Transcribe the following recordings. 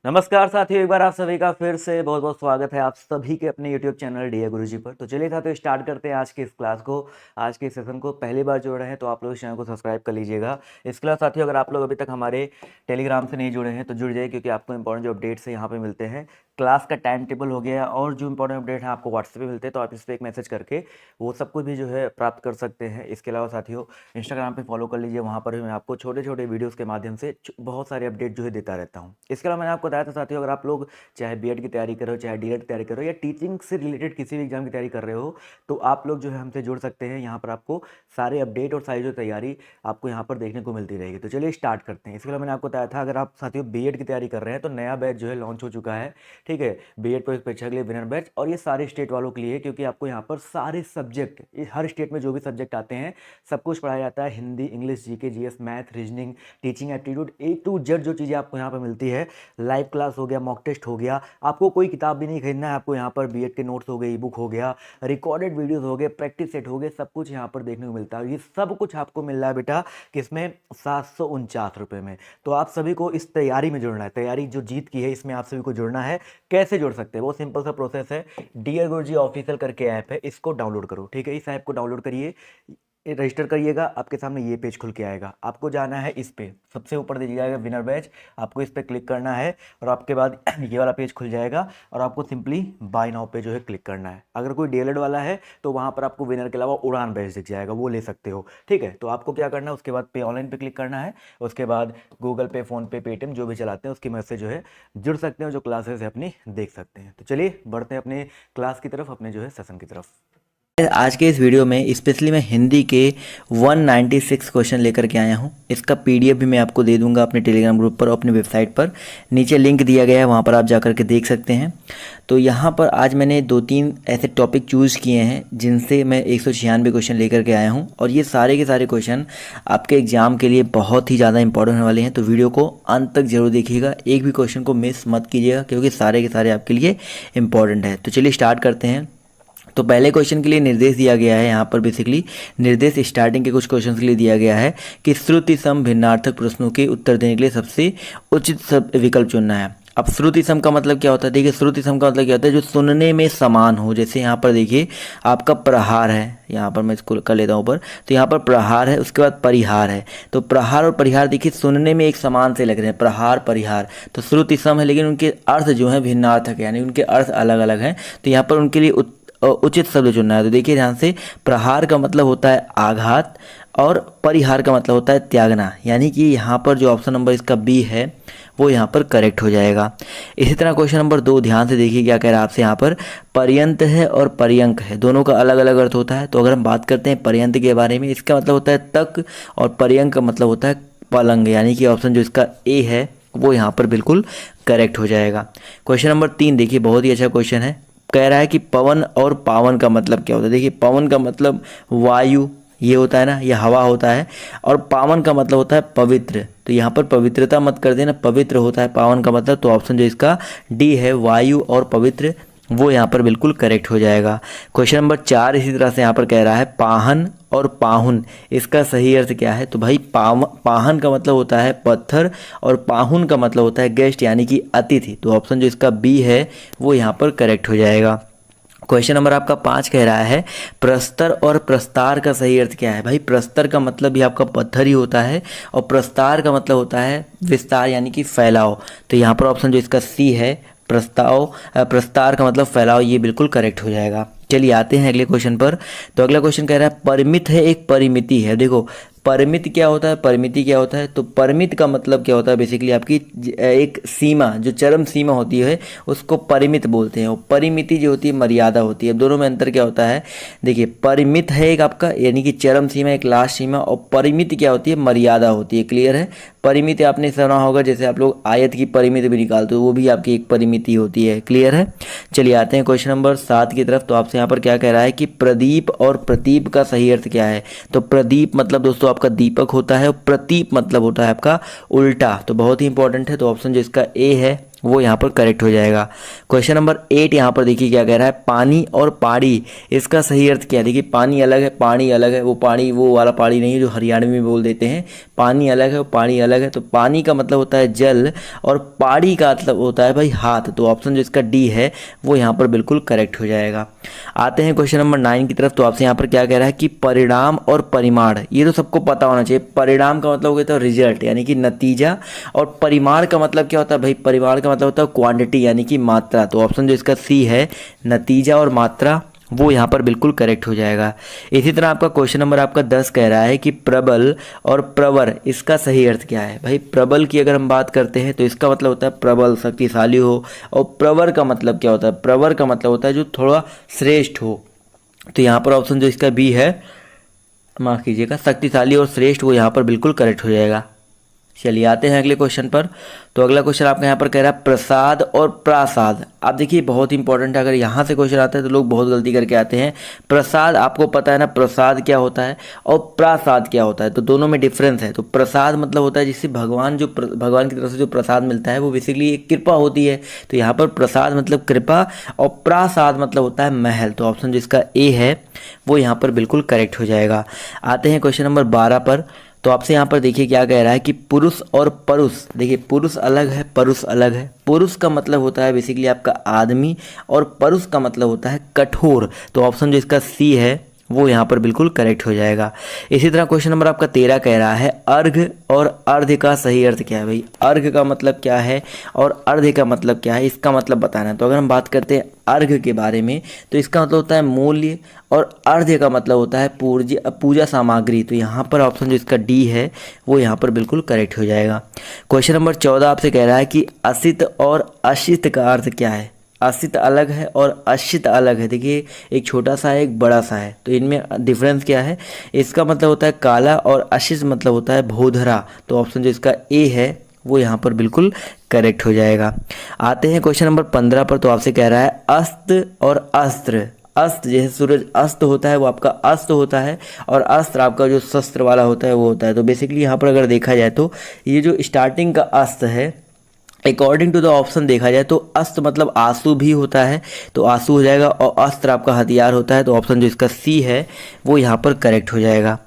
नमस्कार साथियों, एक बार आप सभी का फिर से बहुत बहुत स्वागत है आप सभी के अपने YouTube चैनल डी ए गुरुजी पर। तो चलिए साथियों, स्टार्ट करते हैं आज की इस क्लास को, आज के सेशन को। पहली बार जुड़ रहे हैं तो आप लोग इस चैनल को सब्सक्राइब कर लीजिएगा। इसके अलावा साथियों, अगर आप लोग अभी तक हमारे टेलीग्राम से नहीं जुड़े हैं तो जुड़ जाइए, क्योंकि आपको इंपॉर्टेंट जो अपडेट्स है यहाँ पे मिलते हैं। क्लास का टाइम टेबल हो गया और जो इंपॉर्टेंट अपडेट है आपको व्हाट्सएप पे मिलते हैं, तो आप इस पर एक मैसेज करके वो सब कुछ भी जो है प्राप्त कर सकते हैं। इसके अलावा साथियों, इंस्टाग्राम पे फॉलो कर लीजिए, वहाँ पर भी मैं आपको छोटे छोटे वीडियोस के माध्यम से बहुत सारे अपडेट जो है देता रहता हूँ। इसके अलावा मैंने आपको बताया था साथियों, अगर आप लोग चाहे बीएड की तैयारी करो, चाहे डीएड की तैयारी करो, या टीचिंग से रिलेटेड किसी भी एग्जाम की तैयारी कर रहे हो, तो आप लोग जो है हमसे जुड़ सकते हैं। यहाँ पर आपको सारे अपडेट और सारी जो तैयारी आपको यहाँ पर देखने को मिलती रहेगी। तो चलिए स्टार्ट करते हैं। इसके अलावा मैंने आपको बताया था, अगर आप साथियों बीएड की तैयारी कर रहे हैं तो नया बैच जो है लॉन्च हो चुका है। ठीक है, बीएड प्रवेश परीक्षा के लिए विनर बैच, और ये सारे स्टेट वालों के लिए, क्योंकि आपको यहाँ पर सारे सब्जेक्ट, हर स्टेट में जो भी सब्जेक्ट आते हैं सब कुछ पढ़ाया जाता है। Hindi, English, GK, GS, math, reasoning, teaching aptitude, A to Z जो चीज़ें आपको यहाँ पर मिलती है। लाइव क्लास हो गया, मॉक टेस्ट हो गया, आपको कोई किताब भी नहीं खरीदना है। आपको यहाँ पर बीएड के नोट्स हो गए, ई बुक हो गया, रिकॉर्डेड वीडियोस हो गए, प्रैक्टिस सेट हो गए, सब कुछ यहाँ पर देखने को मिलता है। ये सब कुछ आपको मिल रहा है बेटा किसमें? 749 रुपये में। तो आप सभी को इस तैयारी में जुड़ना है, तैयारी जो जीत की है इसमें आप सभी को जुड़ना है। कैसे जुड़ सकते हैं? वो सिंपल सा प्रोसेस है। डियर गुरुजी ऑफिशियल करके ऐप है, इसको डाउनलोड करो। ठीक है, इस ऐप को डाउनलोड करिए, रजिस्टर करिएगा, आपके सामने ये पेज खुल के आएगा। आपको जाना है इस पे, सबसे ऊपर दे जाएगा विनर बैच, आपको इस पे क्लिक करना है और आपके बाद ये वाला पेज खुल जाएगा और आपको सिंपली बाय नाउ पे जो है क्लिक करना है। अगर कोई डीएलएड वाला है तो वहाँ पर आपको विनर के अलावा उड़ान बैच दिख जाएगा, वो ले सकते हो। ठीक है, तो आपको क्या करना है, उसके बाद पे ऑनलाइन पे क्लिक करना है, उसके बाद गूगल पे, फ़ोनपे, पेटीएम जो भी चलाते हैं उसकी मदद से जो है जुड़ सकते हैं, जो क्लासेस है अपनी देख सकते हैं। तो चलिए बढ़ते हैं अपने क्लास की तरफ, अपने जो है सेशन की तरफ। आज के इस वीडियो में स्पेशली मैं हिंदी के 196 क्वेश्चन लेकर के आया हूं। इसका पीडीएफ भी मैं आपको दे दूंगा अपने टेलीग्राम ग्रुप पर और अपने वेबसाइट पर, नीचे लिंक दिया गया है, वहां पर आप जाकर के देख सकते हैं। तो यहां पर आज मैंने 2-3 ऐसे टॉपिक चूज़ किए हैं जिनसे मैं 196 क्वेश्चन लेकर के आया हूं, और ये सारे के सारे क्वेश्चन आपके एग्जाम के लिए बहुत ही ज़्यादा इंपॉर्टेंट होने वाले हैं। तो वीडियो को अंत तक जरूर देखिएगा, एक भी क्वेश्चन को मिस मत कीजिएगा, क्योंकि सारे के सारे आपके लिए इंपॉर्टेंट है। तो चलिए स्टार्ट करते हैं। तो पहले क्वेश्चन के लिए निर्देश दिया गया है, यहाँ पर बेसिकली निर्देश स्टार्टिंग के कुछ क्वेश्चन के लिए दिया गया है कि श्रुति सम भिन्नार्थक प्रश्नों के उत्तर देने के लिए सबसे उचित विकल्प चुनना है। अब श्रुति सम का मतलब क्या होता है? देखिए, श्रुति सम का मतलब क्या होता है? जो सुनने में समान हो। जैसे यहाँ पर देखिए आपका प्रहार है, यहाँ पर मैं इसको कर लेता हूँ ऊपर, तो यहाँ पर प्रहार है, उसके बाद परिहार है। तो प्रहार और परिहार देखिए सुनने में एक समान से लग रहे हैं, प्रहार परिहार, तो श्रुति सम है, लेकिन उनके अर्थ जो है भिन्नार्थक है, यानी उनके अर्थ अलग अलग हैं। तो यहाँ पर उनके लिए उचित शब्द चुनना है। तो देखिए ध्यान से, प्रहार का मतलब होता है आघात और परिहार का मतलब होता है त्यागना, यानी कि यहाँ पर जो ऑप्शन नंबर इसका बी है वो यहाँ पर करेक्ट हो जाएगा। इसी तरह क्वेश्चन नंबर 2 ध्यान से देखिए क्या कह रहा है आपसे। यहाँ पर पर्यंत है और पर्यंक है, दोनों का अलग अलग अर्थ होता है। तो अगर हम बात करते हैं पर्यंत के बारे में, इसका मतलब होता है तक, और पर्यंक का मतलब होता है पलंग, यानी कि ऑप्शन जो इसका ए है वो यहाँ पर बिल्कुल करेक्ट हो जाएगा। क्वेश्चन नंबर 3 देखिए, बहुत ही अच्छा क्वेश्चन है। कह रहा है कि पवन और पावन का मतलब क्या होता है? देखिए, पवन का मतलब वायु ये होता है ना, ये हवा होता है, और पावन का मतलब होता है पवित्र। तो यहाँ पर पवित्रता मत कर देना, पवित्र होता है पावन का मतलब। तो ऑप्शन जो इसका डी है, वायु और पवित्र, वो यहाँ पर बिल्कुल करेक्ट हो जाएगा। क्वेश्चन नंबर 4 इसी तरह से यहाँ पर कह रहा है पाहन और पाहुन, इसका सही अर्थ क्या है? तो भाई पाहन का मतलब होता है पत्थर और पाहुन का मतलब होता है गेस्ट, यानी कि अतिथि। तो ऑप्शन जो इसका बी है वो यहाँ पर करेक्ट हो जाएगा। क्वेश्चन नंबर आपका 5 कह रहा है प्रस्तर और प्रस्तार का सही अर्थ क्या है? भाई प्रस्तर का मतलब भी आपका पत्थर ही होता है, और प्रस्तार का मतलब होता है विस्तार, यानी कि फैलाव। तो यहाँ पर ऑप्शन जो इसका सी है, प्रस्तार का मतलब फैलाव, ये बिल्कुल करेक्ट हो जाएगा। चलिए आते हैं अगले क्वेश्चन पर। तो अगला क्वेश्चन कह रहा है परिमित है एक परिमिति है। देखो परिमित क्या होता है, परिमिति क्या होता है? तो परिमित का मतलब क्या होता है? बेसिकली आपकी एक सीमा, जो चरम सीमा होती है उसको परिमित बोलते हैं, और परिमिति जो होती है मर्यादा होती है। दोनों में अंतर क्या होता है? देखिए, परिमित है एक आपका यानी कि चरम सीमा, एक लास्ट सीमा, और परिमित क्या होती है? मर्यादा होती है। क्लियर है? परिमिति आपने सुना होगा, जैसे आप लोग आयत की परिमिति भी निकालते हो, वो भी आपकी एक परिमिति होती है। क्लियर है? चलिए आते हैं क्वेश्चन नंबर 7 की तरफ। तो आपसे यहाँ पर क्या कह रहा है कि प्रदीप और प्रतीप का सही अर्थ क्या है? तो प्रदीप मतलब दोस्तों आपका दीपक होता है, और प्रतीप मतलब होता है आपका उल्टा। तो बहुत ही इंपॉर्टेंट है। तो ऑप्शन जो इसका ए है वो यहाँ पर करेक्ट हो जाएगा। क्वेश्चन नंबर 8 यहाँ पर देखिए क्या कह रहा है, पानी और पहाड़ी इसका सही अर्थ क्या है। देखिए पानी अलग है, पानी अलग है, वो पानी वो वाला पानी नहीं है जो हरियाणवी में बोल देते हैं। पानी अलग है, पानी अलग है। तो पानी का मतलब होता है जल और पहाड़ी का मतलब होता है भाई हाथ। तो ऑप्शन जो इसका डी है वो यहाँ पर बिल्कुल करेक्ट हो जाएगा। आते हैं क्वेश्चन नंबर 9 की तरफ। तो आपसे यहाँ पर क्या कह रहा है कि परिणाम और परिमाण, ये तो सबको पता होना चाहिए। परिणाम का मतलब हो गया तो रिजल्ट यानी कि नतीजा, और परिमाण का मतलब क्या होता है भाई, परिमाण का मतलब होता है क्वांटिटी यानी कि मात्रा। तो ऑप्शन जो इसका सी है नतीजा और मात्रा, वो यहाँ पर बिल्कुल करेक्ट हो जाएगा। इसी तरह आपका क्वेश्चन नंबर आपका 10 कह रहा है कि प्रबल और प्रवर इसका सही अर्थ क्या है। भाई प्रबल की अगर हम बात करते हैं तो इसका मतलब होता है प्रबल शक्तिशाली हो, और प्रवर का मतलब क्या होता है, प्रवर का मतलब होता है जो थोड़ा श्रेष्ठ हो। तो यहाँ पर ऑप्शन जो इसका बी है, माफ़ कीजिएगा, शक्तिशाली और श्रेष्ठ, वो यहाँ पर बिल्कुल करेक्ट हो जाएगा। चलिए आते हैं अगले क्वेश्चन पर। तो अगला क्वेश्चन आपका यहाँ पर कह रहा है प्रसाद और प्रासाद। आप देखिए बहुत इंपॉर्टेंट है, अगर यहाँ से क्वेश्चन आता है तो लोग बहुत गलती करके आते हैं। प्रसाद आपको पता है ना, प्रसाद क्या होता है और प्रासाद क्या होता है, तो दोनों में डिफरेंस है। तो प्रसाद मतलब होता है जिससे भगवान की तरफ से जो प्रसाद मिलता है वो बेसिकली एक कृपा होती है। तो यहाँ पर प्रसाद मतलब कृपा, और प्रासाद मतलब होता है महल। तो ऑप्शन जिसका ए है वो यहाँ पर बिल्कुल करेक्ट हो जाएगा। आते हैं क्वेश्चन नंबर 12 पर। तो आपसे यहाँ पर देखिए क्या कह रहा है कि पुरुष और परुष। देखिए पुरुष अलग है, परुष अलग है। पुरुष का मतलब होता है बेसिकली आपका आदमी, और परुष का मतलब होता है कठोर। तो ऑप्शन जो इसका सी है वो यहाँ पर बिल्कुल करेक्ट हो जाएगा। इसी तरह क्वेश्चन नंबर आपका 13 कह रहा है अर्घ और अर्घ का सही अर्थ क्या है। भाई अर्घ का मतलब क्या है और अर्घ का मतलब क्या है, इसका मतलब बताना है। तो अगर हम बात करते हैं अर्घ के बारे में तो इसका मतलब होता है मूल्य, और अर्घ का मतलब होता है पूजा सामग्री। तो यहाँ पर ऑप्शन जो इसका डी है वो यहाँ पर बिल्कुल करेक्ट हो जाएगा। क्वेश्चन नंबर 14 आपसे कह रहा है कि असित और अशित का अर्थ क्या है। असित अलग है और अशित अलग है। देखिए एक छोटा सा है एक बड़ा सा है, तो इनमें डिफरेंस क्या है। इसका मतलब होता है काला, और अशित मतलब होता है भोधरा। तो ऑप्शन जो इसका ए है वो यहाँ पर बिल्कुल करेक्ट हो जाएगा। आते हैं क्वेश्चन नंबर 15 पर। तो आपसे कह रहा है अस्त और अस्त्र। अस्त जैसे सूरज अस्त होता है वो आपका अस्त होता है, और अस्त्र आपका जो शस्त्र वाला होता है वो होता है। तो बेसिकली यहाँ पर अगर देखा जाए तो ये जो स्टार्टिंग का अस्त है, अकॉर्डिंग टू द ऑप्शन देखा जाए तो अस्त्र मतलब आंसू भी होता है, तो आंसू हो जाएगा, और अस्त्र आपका हथियार होता है। तो ऑप्शन जो इसका सी है वो यहाँ पर करेक्ट हो जाएगा।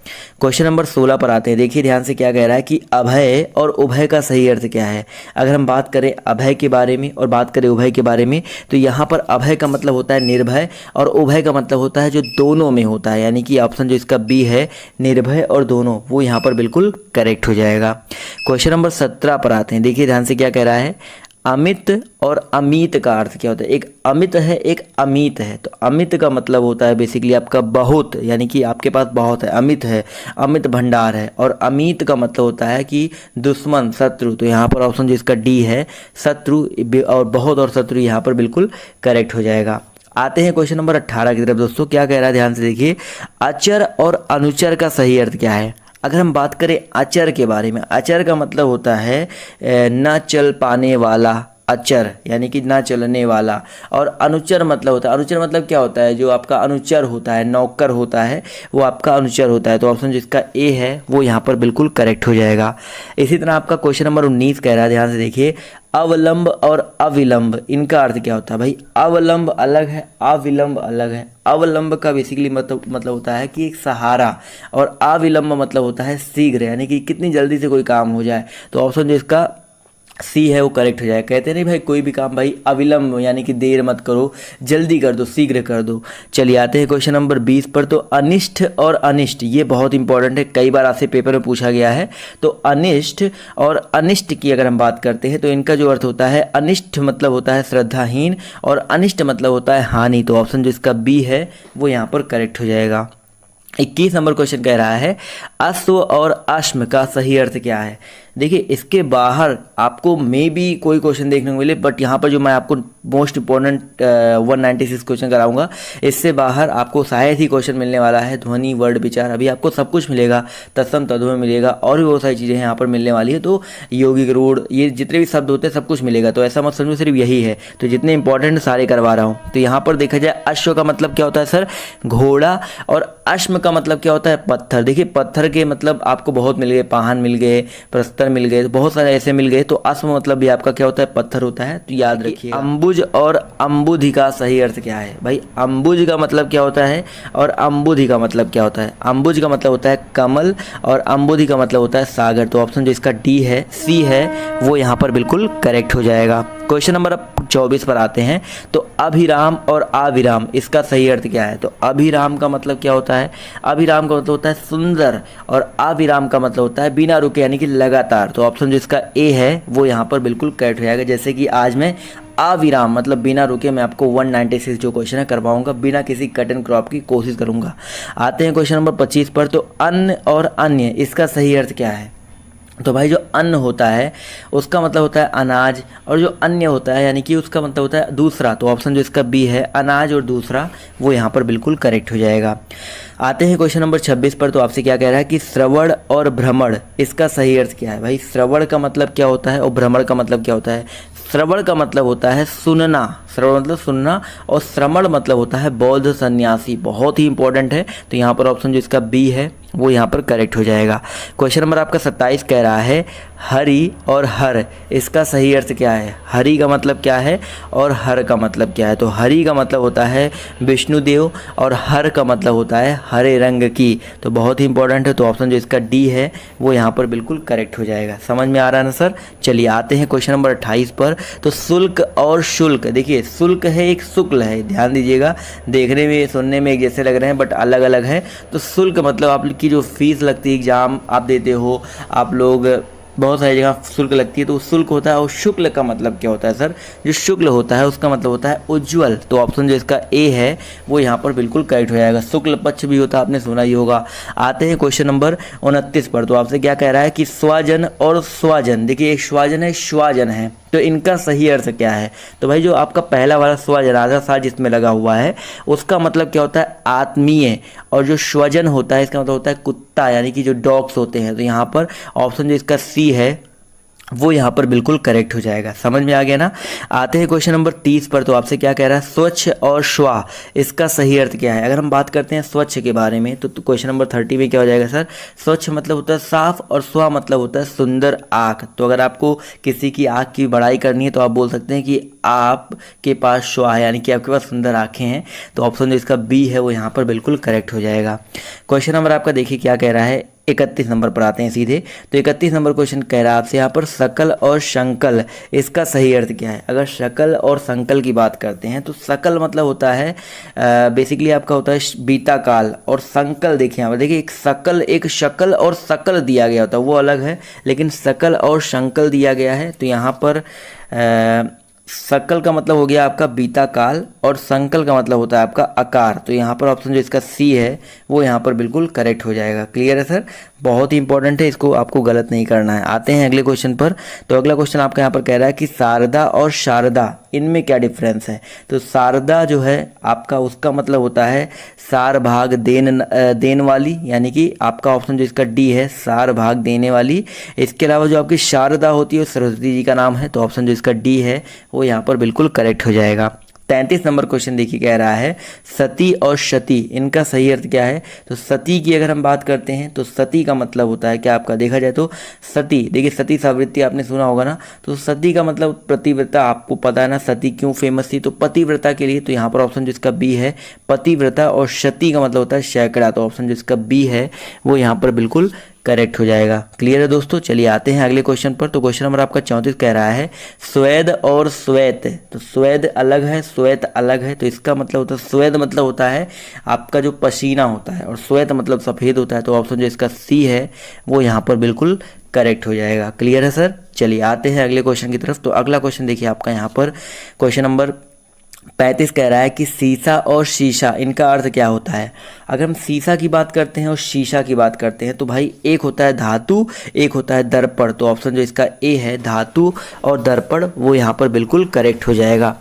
क्वेश्चन नंबर 16 पर आते हैं। देखिए ध्यान से क्या कह रहा है कि अभय और उभय का सही अर्थ क्या है। अगर हम बात करें अभय के बारे में और बात करें उभय के बारे में, तो यहाँ पर अभय का मतलब होता है निर्भय, और उभय का मतलब होता है जो दोनों में होता है, यानी कि ऑप्शन जो इसका बी है निर्भय और दोनों, वो यहाँ पर बिल्कुल करेक्ट हो जाएगा। क्वेश्चन नंबर 17 पर आते हैं। देखिए ध्यान से क्या कह रहा है अमित और अमित का अर्थ क्या होता है। एक अमित है एक अमित है। तो अमित का मतलब होता है बेसिकली आपका बहुत, यानी कि आपके पास बहुत है, अमित है, अमित भंडार है। और अमित का मतलब होता है कि दुश्मन, शत्रु। तो यहाँ पर ऑप्शन जो इसका डी है शत्रु, और बहुत और शत्रु यहाँ पर बिल्कुल करेक्ट हो जाएगा। आते हैं क्वेश्चन नंबर 18 की तरफ। दोस्तों क्या कह रहा है ध्यान से देखिए, अचर और अनुचर का सही अर्थ क्या है। अगर हम बात करें अचर के बारे में, अचर का मतलब होता है न चल पाने वाला, अचर यानी कि ना चलने वाला। और अनुचर मतलब होता है, अनुचर मतलब क्या होता है, जो आपका अनुचर होता है, नौकर होता है, वो आपका अनुचर होता है। तो ऑप्शन जिसका ए है वो यहाँ पर बिल्कुल करेक्ट हो जाएगा। इसी तरह आपका क्वेश्चन नंबर 19 कह रहा है, ध्यान से देखिए, अवलंब और अविलंब इनका अर्थ क्या होता है। भाई अवलंब अलग है, अविलंब अलग है। अवलंब का बेसिकली मतलब होता है कि एक सहारा, और अविलंब मतलब होता है शीघ्र, यानी कि कितनी जल्दी से कोई काम हो जाए। तो ऑप्शन जो इसका सी है वो करेक्ट हो जाएगा। कहते नहीं भाई कोई भी काम भाई अविलंब यानी कि देर मत करो, जल्दी कर दो, शीघ्र कर दो। चलिए आते हैं क्वेश्चन नंबर 20 पर। तो अनिष्ट और अनिष्ट ये बहुत इंपॉर्टेंट है, कई बार आपसे पेपर में पूछा गया है। तो अनिष्ट और अनिष्ट की अगर हम बात करते हैं तो इनका जो अर्थ होता है, अनिष्ट मतलब होता है श्रद्धाहीन, और अनिष्ट मतलब होता है हानि। तो ऑप्शन जो इसका बी है वो यहाँ पर करेक्ट हो जाएगा। 21 नंबर क्वेश्चन कह रहा है अश्व और अश्म का सही अर्थ क्या है। देखिए इसके बाहर आपको मे बी कोई क्वेश्चन देखने को मिले, बट यहाँ पर जो मैं आपको मोस्ट इंपॉर्टेंट 196 क्वेश्चन कराऊंगा, इससे बाहर आपको शायद ही क्वेश्चन मिलने वाला है। ध्वनि, वर्ड, विचार, अभी आपको सब कुछ मिलेगा, तत्सम तद्भव मिलेगा, और भी बहुत सारी चीज़ें यहाँ पर मिलने वाली है। तो यौगिक, रूढ़, ये जितने भी शब्द होते हैं सब कुछ मिलेगा। तो ऐसा मत समझो सिर्फ यही है, तो जितने इंपॉर्टेंट सारे करवा रहा हूँ। तो यहाँ पर देखा जाए अश्व का मतलब क्या होता है सर, घोड़ा, और अश्म का मतलब क्या होता है, पत्थर। देखिए पत्थर के मतलब आपको बहुत मिल गए, पाहन मिल गए, पत्थर मिल गए, बहुत सारे ऐसे मिल गए, तो अस्म मतलब भी आपका क्या होता है, पत्थर होता है। तो याद रखिए अम्बुज और अम्बुधि का सही अर्थ क्या है भाई। अम्बुज का मतलब क्या होता है और अम्बुधि का मतलब क्या होता है। अम्बुज का मतलब होता है कमल और अम्बुधि का मतलब होता है सागर। तो ऑप्शन जो इसका डी है, सी है, वो यहाँ पर बिल्कुल करेक्ट हो जाएगा। क्वेश्चन नंबर 24 पर आते हैं। तो अभिराम और अविराम इसका सही अर्थ क्या है। तो अभिराम का मतलब क्या होता है, अभिराम का मतलब होता है सुंदर और अविराम का मतलब होता है बिना रुके यानी कि लगातार। तो ऑप्शन जो इसका ए है वो यहाँ पर बिल्कुल करेक्ट हो जाएगा। जैसे कि आज मैं अविराम मतलब बिना रुके मैं आपको 196 जो क्वेश्चन है करवाऊंगा, बिना किसी कट एंड क्रॉप की कोशिश करूंगा। आते हैं क्वेश्चन नंबर 25 पर। तो अन्न और अन्य इसका सही अर्थ क्या है। तो भाई जो अन्न होता है उसका मतलब होता है अनाज, और जो अन्य होता है यानी कि उसका मतलब होता है दूसरा। तो ऑप्शन जो इसका बी है अनाज और दूसरा, वो यहाँ पर बिल्कुल करेक्ट हो जाएगा। आते हैं क्वेश्चन नंबर 26 पर। तो आपसे क्या कह रहा है कि श्रवण और भ्रमण इसका सही अर्थ क्या है। भाई श्रवण का मतलब क्या होता है और भ्रमण का मतलब क्या होता है। श्रवण का मतलब होता है सुनना, श्रवण मतलब सुनना, और श्रमण मतलब होता है बौद्ध सन्यासी। बहुत ही इंपॉर्टेंट है। तो यहाँ पर ऑप्शन जो इसका बी है वो यहाँ पर करेक्ट हो जाएगा। क्वेश्चन नंबर आपका 27 कह रहा है हरि और हर इसका सही अर्थ क्या है। हरि का मतलब क्या है और हर का मतलब क्या है। तो हरि का मतलब होता है विष्णुदेव और हर का मतलब होता है हरे रंग की। तो बहुत ही इंपॉर्टेंट है। तो ऑप्शन जो इसका डी है वो यहाँ पर बिल्कुल करेक्ट हो जाएगा। समझ में आ रहा है ना सर। चलिए आते हैं क्वेश्चन नंबर 28 पर। तो शुल्क और शुल्क, देखिए शुल्क है एक शुक्ल है, ध्यान दीजिएगा, देखने में सुनने में एक जैसे लग रहे हैं बट अलग अलग है। तो शुल्क मतलब आपकी जो फीस लगती है, एग्जाम आप देते हो, आप लोग बहुत सारी जगह शुल्क लगती है, तो शुल्क होता है। और शुक्ल का मतलब क्या होता है सर। जो शुक्ल होता है उसका मतलब होता है उज्ज्वल। तो ऑप्शन जो इसका ए है वो यहाँ पर बिल्कुल करेक्ट हो जाएगा। शुक्ल पक्ष भी होता है, आपने सुना ही होगा। आते हैं क्वेश्चन नंबर 29 पर। तो आपसे क्या कह रहा है कि स्वजन और स्वजन, देखिए एक स्वजन है, स्वजन है, तो इनका सही अर्थ क्या है। तो भाई जो आपका पहला वाला स्वजन आधा सा जिसमें लगा हुआ है उसका मतलब क्या होता है आत्मीय, और जो स्वजन होता है इसका मतलब होता है कुत्ता यानी कि जो डॉग्स होते हैं। तो यहाँ पर ऑप्शन जो इसका सी है वो यहाँ पर बिल्कुल करेक्ट हो जाएगा। समझ में आ गया ना। आते हैं क्वेश्चन नंबर 30 पर। तो आपसे क्या कह रहा है स्वच्छ और श्वा इसका सही अर्थ क्या है। अगर हम बात करते हैं स्वच्छ के बारे में तो क्वेश्चन नंबर 30 में क्या हो जाएगा सर। स्वच्छ मतलब होता है साफ और श्वा मतलब होता है सुंदर आँख। तो अगर आपको किसी की आँख की बड़ाई करनी है तो आप बोल सकते हैं कि आपके पास श्वा है यानी कि आपके पास सुंदर आँखें हैं। तो ऑप्शन जो इसका बी है वो यहाँ पर बिल्कुल करेक्ट हो जाएगा। क्वेश्चन नंबर आपका देखिए क्या कह रहा है 31 नंबर पर आते हैं सीधे। तो 31 नंबर क्वेश्चन कह रहा है आपसे यहाँ पर सकल और संकल इसका सही अर्थ क्या है। अगर शकल और संकल की बात करते हैं तो सकल मतलब होता है बेसिकली आपका होता है बीता काल, और संकल देखिए यहाँ पर देखिए एक सकल, एक शकल और सकल दिया गया होता है वो अलग है, लेकिन सकल और संकल दिया गया है। तो यहाँ पर सकल का मतलब हो गया आपका बीता काल और संकल का मतलब होता है आपका आकार। तो यहाँ पर ऑप्शन जो इसका सी है वो यहाँ पर बिल्कुल करेक्ट हो जाएगा। क्लियर है सर। बहुत ही इंपॉर्टेंट है, इसको आपको गलत नहीं करना है। आते हैं अगले क्वेश्चन पर। तो अगला क्वेश्चन आपका यहाँ पर कह रहा है कि शारदा और शारदा इनमें क्या डिफरेंस है। तो शारदा जो है आपका उसका मतलब होता है सार भाग देन वाली, यानी कि आपका ऑप्शन जो इसका डी है सार भाग देने वाली। इसके अलावा जो आपकी शारदा होती है सरस्वती जी का नाम है। तो ऑप्शन जो इसका डी है वो यहाँ पर बिल्कुल करेक्ट हो जाएगा। 33 नंबर क्वेश्चन देखिए कह रहा है सती और शती इनका सही अर्थ क्या है। तो सती की अगर हम बात करते हैं तो सती का मतलब होता है क्या आपका देखा जाए तो सती, देखिए सती सावित्री आपने सुना होगा ना। तो सती का मतलब पतिव्रता, आपको पता है ना सती क्यों फेमस थी, तो पतिव्रता के लिए। तो यहाँ पर ऑप्शन जिसका बी है पतिव्रता, और शती का मतलब होता है सैकड़ा। तो ऑप्शन जिसका बी है वो यहाँ पर बिल्कुल करेक्ट हो जाएगा। क्लियर है दोस्तों। चलिए आते हैं अगले क्वेश्चन पर। तो क्वेश्चन नंबर आपका 34 कह रहा है स्वेद और श्वेत। तो स्वेद अलग है, श्वेत अलग है। तो इसका मतलब होता है स्वेद मतलब होता है आपका जो पसीना होता है, और श्वेत मतलब सफ़ेद होता है। तो ऑप्शन जो इसका सी है वो यहाँ पर बिल्कुल करेक्ट हो जाएगा। क्लियर है सर। चलिए आते हैं अगले क्वेश्चन की तरफ। तो अगला क्वेश्चन देखिए आपका यहाँ पर क्वेश्चन नंबर 35 कह रहा है कि सीसा और शीशा इनका अर्थ क्या होता है। अगर हम सीसा की बात करते हैं और शीशा की बात करते हैं तो भाई एक होता है धातु, एक होता है दर्पण। तो ऑप्शन जो इसका ए है धातु और दर्पण वो यहाँ पर बिल्कुल करेक्ट हो जाएगा।